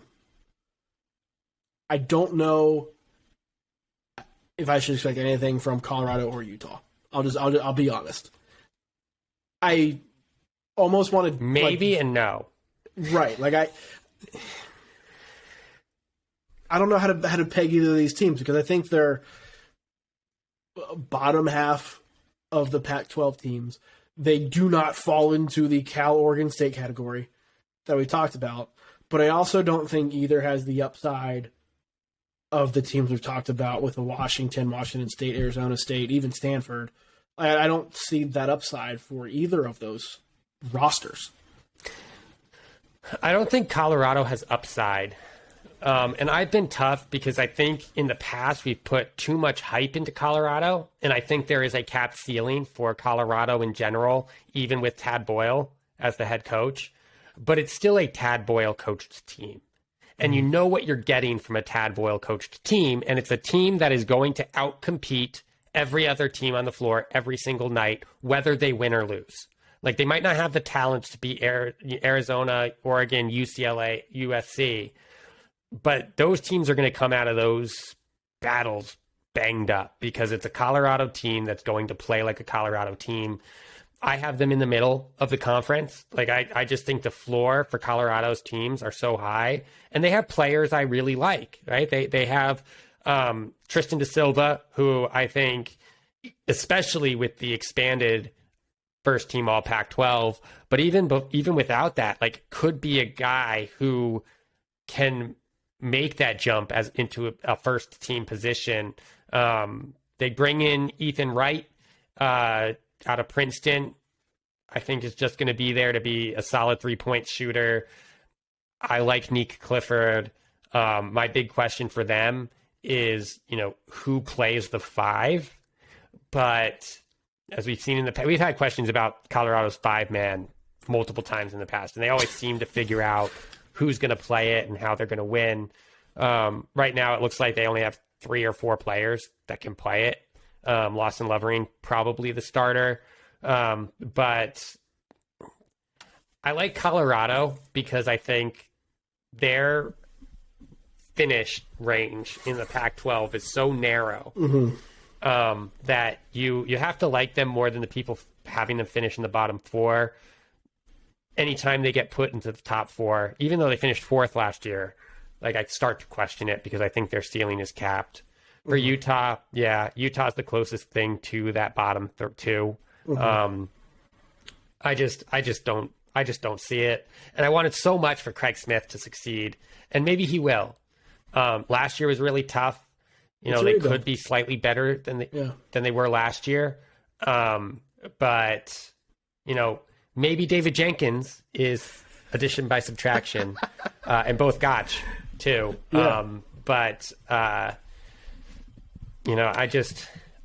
Speaker 2: I don't know if I should expect anything from Colorado or Utah. I'll be honest. I almost wanted
Speaker 3: Maybe and no.
Speaker 2: Right. Like I don't know how to peg either of these teams because I think they're bottom half of the Pac-12 teams. They do not fall into the Cal Oregon State category that we talked about, but I also don't think either has the upside of the teams we've talked about with the Washington State, Arizona State, even Stanford. I don't see that upside for either of those rosters.
Speaker 3: I don't think Colorado has upside. And I've been tough because I think in the past we've put too much hype into Colorado, and I think there is a capped ceiling for Colorado in general, even with Tad Boyle as the head coach. But it's still a Tad Boyle coached team. And you know what you're getting from a Tad Boyle coached team, and it's a team that is going to outcompete every other team on the floor every single night, whether they win or lose. Like, they might not have the talent to beat Arizona, Oregon, UCLA, USC, but those teams are going to come out of those battles banged up because it's a Colorado team that's going to play like a Colorado team. I have them in the middle of the conference. Like, I just think the floor for Colorado's teams are so high, and they have players I really like, right? They have Tristan da Silva, who I think, especially with the expanded first team all Pac-12, but even without that, like, could be a guy who can make that jump as into a first team position. They bring in Ethan Wright out of Princeton. I think is just going to be there to be a solid 3-point shooter. I like Nick Clifford. My big question for them is, who plays the 5? But as we've seen in the past, we've had questions about Colorado's 5-man multiple times in the past, and they always seem to figure out who's going to play it and how they're going to win. Right now, it looks like they only have 3 or 4 players that can play it. Lawson Lovering, probably the starter. But I like Colorado because I think their finish range in the Pac-12 is so narrow that you have to like them more than the people having them finish in the bottom 4. Anytime they get put into the top 4, even though they finished 4th last year, like, I start to question it because I think their ceiling is capped. For Utah, Utah's the closest thing to that bottom 2. I just don't see it. And I wanted so much for Craig Smith to succeed, and maybe he will. Last year was really tough. They could be slightly better than they were last year. But maybe David Jenkins is addition by subtraction, and both Gotch too.
Speaker 2: Yeah.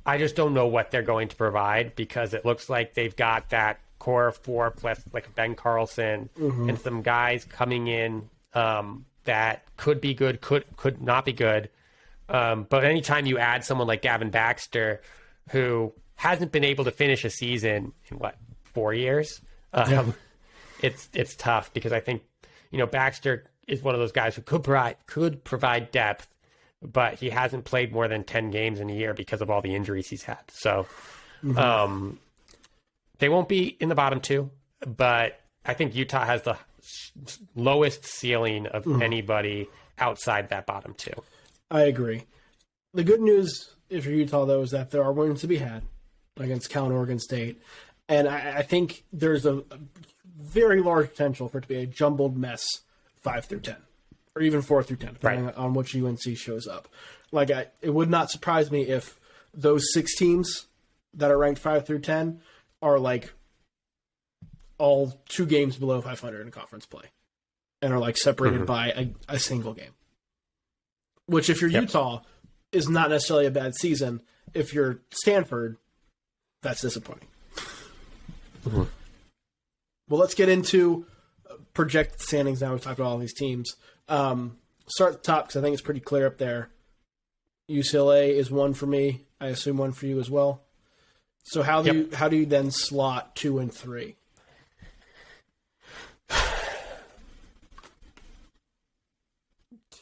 Speaker 3: I just don't know what they're going to provide because it looks like they've got that core of 4 plus like Ben Carlson and some guys coming in that could be good, could not be good. But anytime you add someone like Gavin Baxter, who hasn't been able to finish a season in 4 years, it's tough because I think Baxter is one of those guys who could provide depth, but he hasn't played more than 10 games in a year because of all the injuries he's had. So they won't be in the bottom two, but I think Utah has the lowest ceiling of anybody outside that bottom two.
Speaker 2: I agree. The good news for Utah, though, is that there are wins to be had against Cal and Oregon State. And I think there's a very large potential for it to be a jumbled mess 5 through 10, or even 4 through 10, depending on which UNC shows up. It would not surprise me if those 6 teams that are ranked 5 through 10 are all 2 games below 500 in conference play and are separated by a single game. Which, if you're Utah, is not necessarily a bad season. If you're Stanford, that's disappointing. Well, let's get into projected standings now. We've talked about all these teams. Start at the top because I think it's pretty clear up there. UCLA is 1 for me. I assume 1 for you as well. So how do you then slot 2 and 3?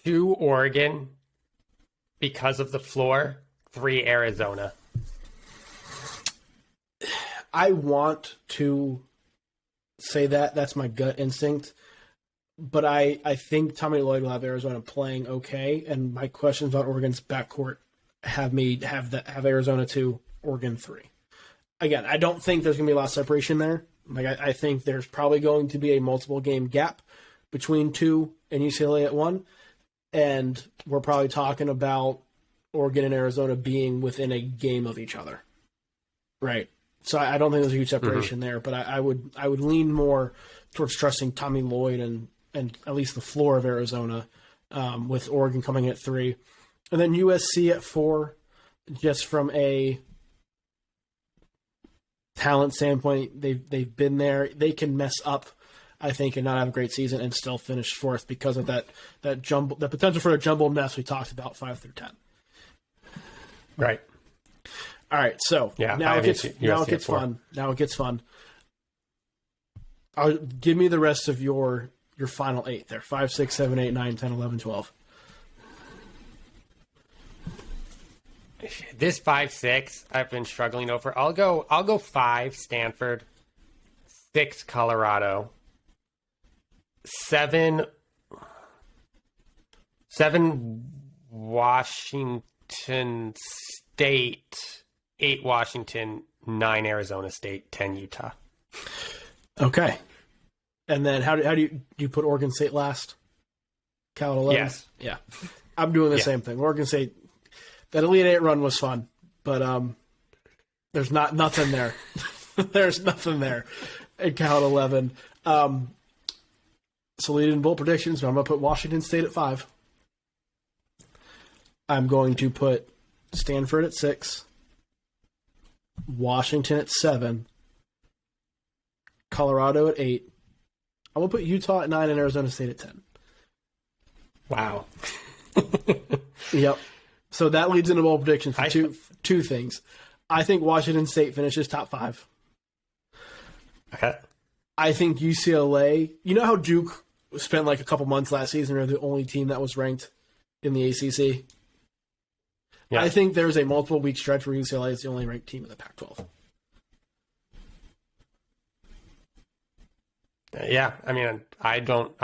Speaker 3: Two, Oregon, because of the floor. 3, Arizona.
Speaker 2: I want to say that. That's my gut instinct. But I think Tommy Lloyd will have Arizona playing okay. And my questions about Oregon's backcourt have me have Arizona 2, Oregon 3. Again, I don't think there's going to be a lot of separation there. I think there's probably going to be a multiple game gap between 2 and UCLA at 1. And we're probably talking about Oregon and Arizona being within a game of each other. Right. So I don't think there's a huge separation there, but I would lean more towards trusting Tommy Lloyd and at least the floor of Arizona, with Oregon coming at 3. And then USC at 4, just from a talent standpoint. They've been there. They can mess up, I think, and not have a great season and still finish 4th because of that the potential for a jumbled mess we talked about 5 through 10.
Speaker 3: Right.
Speaker 2: All right, so now it gets fun. Now it gets fun. Give me the rest of your final 8 there. 5, 6, 7, 8, 9, 10, 11, 12.
Speaker 3: This 5, 6 I've been struggling over. I'll go 5, Stanford. 6, Colorado. 7, Washington State. 8, Washington. 9, Arizona State. 10, Utah.
Speaker 2: Okay. And then how do you put Oregon State last? Cal at 11?
Speaker 3: Yes.
Speaker 2: Yeah. I'm doing the same thing. Oregon State, that Elite 8 run was fun, but there's nothing there. There's nothing there at Cal at 11. So leading bold predictions, but I'm going to put Washington State at 5. I'm going to put Stanford at 6. Washington at 7. Colorado at 8. I'm going to put Utah at 9 and Arizona State at 10.
Speaker 3: Wow.
Speaker 2: Yep. So that leads into bold predictions for two things. I think Washington State finishes top 5.
Speaker 3: Okay. I
Speaker 2: think UCLA, you know how Duke spent a couple months last season, or the only team that was ranked in the ACC? Yeah. I think there's a multiple week stretch where UCLA is the only ranked team in the Pac-12.
Speaker 3: Yeah, I mean, I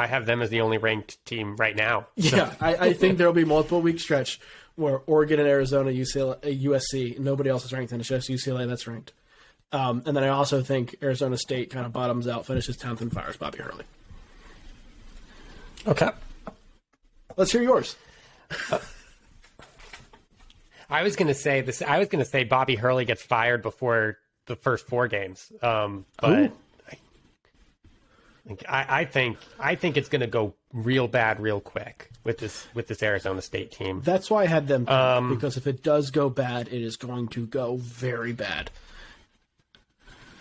Speaker 3: have them as the only ranked team right now. So.
Speaker 2: Yeah, I think there'll be multiple week stretch where Oregon and Arizona, USC, nobody else is ranked, and it's just UCLA that's ranked. And then I also think Arizona State kind of bottoms out, finishes 10th, and fires Bobby Hurley.
Speaker 3: Okay.
Speaker 2: Let's hear yours.
Speaker 3: I was going to say this. I was going to say Bobby Hurley gets fired before the first 4 games, but I think it's going to go real bad real quick with this Arizona State team.
Speaker 2: That's why I had them because if it does go bad, it is going to go very bad.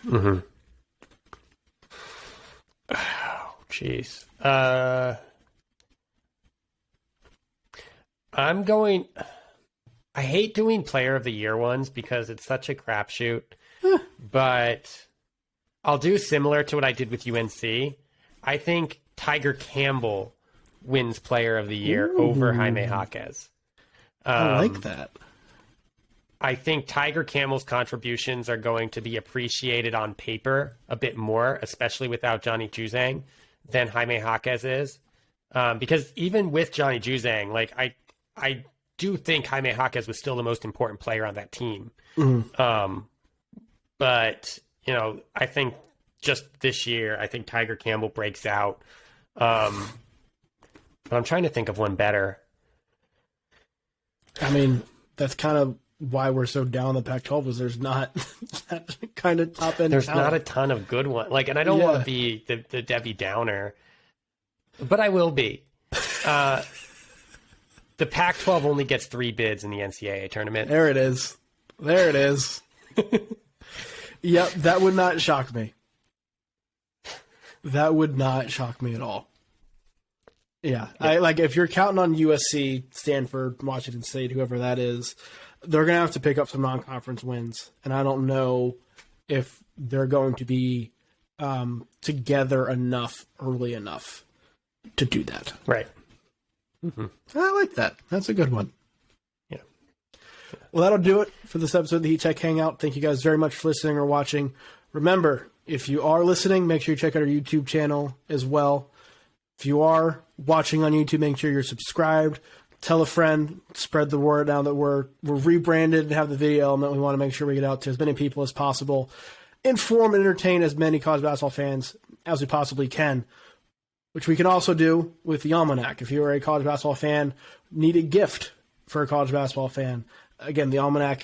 Speaker 3: Mm-hmm. Oh, jeez. I'm going. I hate doing Player of the Year ones because it's such a crapshoot, but I'll do similar to what I did with UNC. I think Tiger Campbell wins Player of the Year over Jaime Jaquez.
Speaker 2: I like that.
Speaker 3: I think Tiger Campbell's contributions are going to be appreciated on paper a bit more, especially without Johnny Juzang, than Jaime Jaquez is. Because even with Johnny Juzang, like I do think Jaime Jaquez was still the most important player on that team. But, you know, I think just this year, I think Tiger Campbell breaks out. But I'm trying to think of one better.
Speaker 2: I mean, that's kind of why we're so down the Pac-12 is there's not that kind of top end.
Speaker 3: There's
Speaker 2: talent.
Speaker 3: not a ton of good ones. Like, and I don't want to be the Debbie Downer, but I will be. The Pac-12 only gets 3 bids in the NCAA tournament.
Speaker 2: There it is. Yep, that would not shock me. That would not shock me at all. Yeah. I like if you're counting on USC, Stanford, Washington State, whoever that is, they're going to have to pick up some non-conference wins, and I don't know if they're going to be together enough early enough to do that.
Speaker 3: Right.
Speaker 2: I like that. That's a good one.
Speaker 3: Yeah.
Speaker 2: Well, that'll do it for this episode of the Heat Check Hangout. Thank you guys very much for listening or watching. Remember, if you are listening, make sure you check out our YouTube channel as well. If you are watching on YouTube, make sure you're subscribed. Tell a friend. Spread the word now that we're rebranded and have the video element. We want to make sure we get out to as many people as possible. Inform and entertain as many college basketball fans as we possibly can, which we can also do with the ALMANAC. If you are a college basketball fan, need a gift for a college basketball fan. Again, the ALMANAC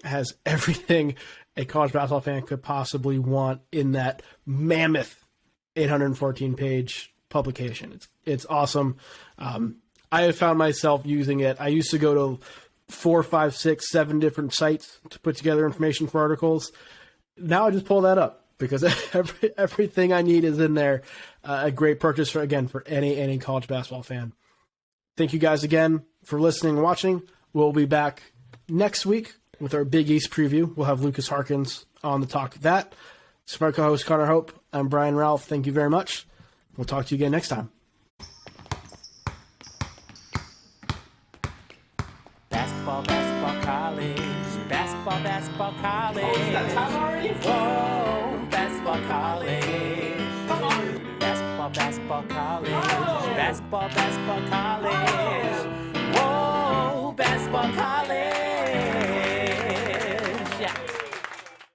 Speaker 2: has everything a college basketball fan could possibly want in that mammoth 814-page publication. It's awesome. I have found myself using it. I used to go to 4, 5, 6, 7 different sites to put together information for articles. Now I just pull that up because everything I need is in there. A great purchase for any college basketball fan. Thank you guys again for listening and watching. We'll be back next week with our Big East preview. We'll have Lucas Harkins on the talk of that. It's my co-host Connor Hope. I'm Brian Rauf. Thank you very much. We'll talk to you again next time.
Speaker 1: Basketball, college. Basketball, college. Oh, is that time already? Whoa, basketball, college. Come on. Basketball, college. Basketball, college. Whoa, basketball, college.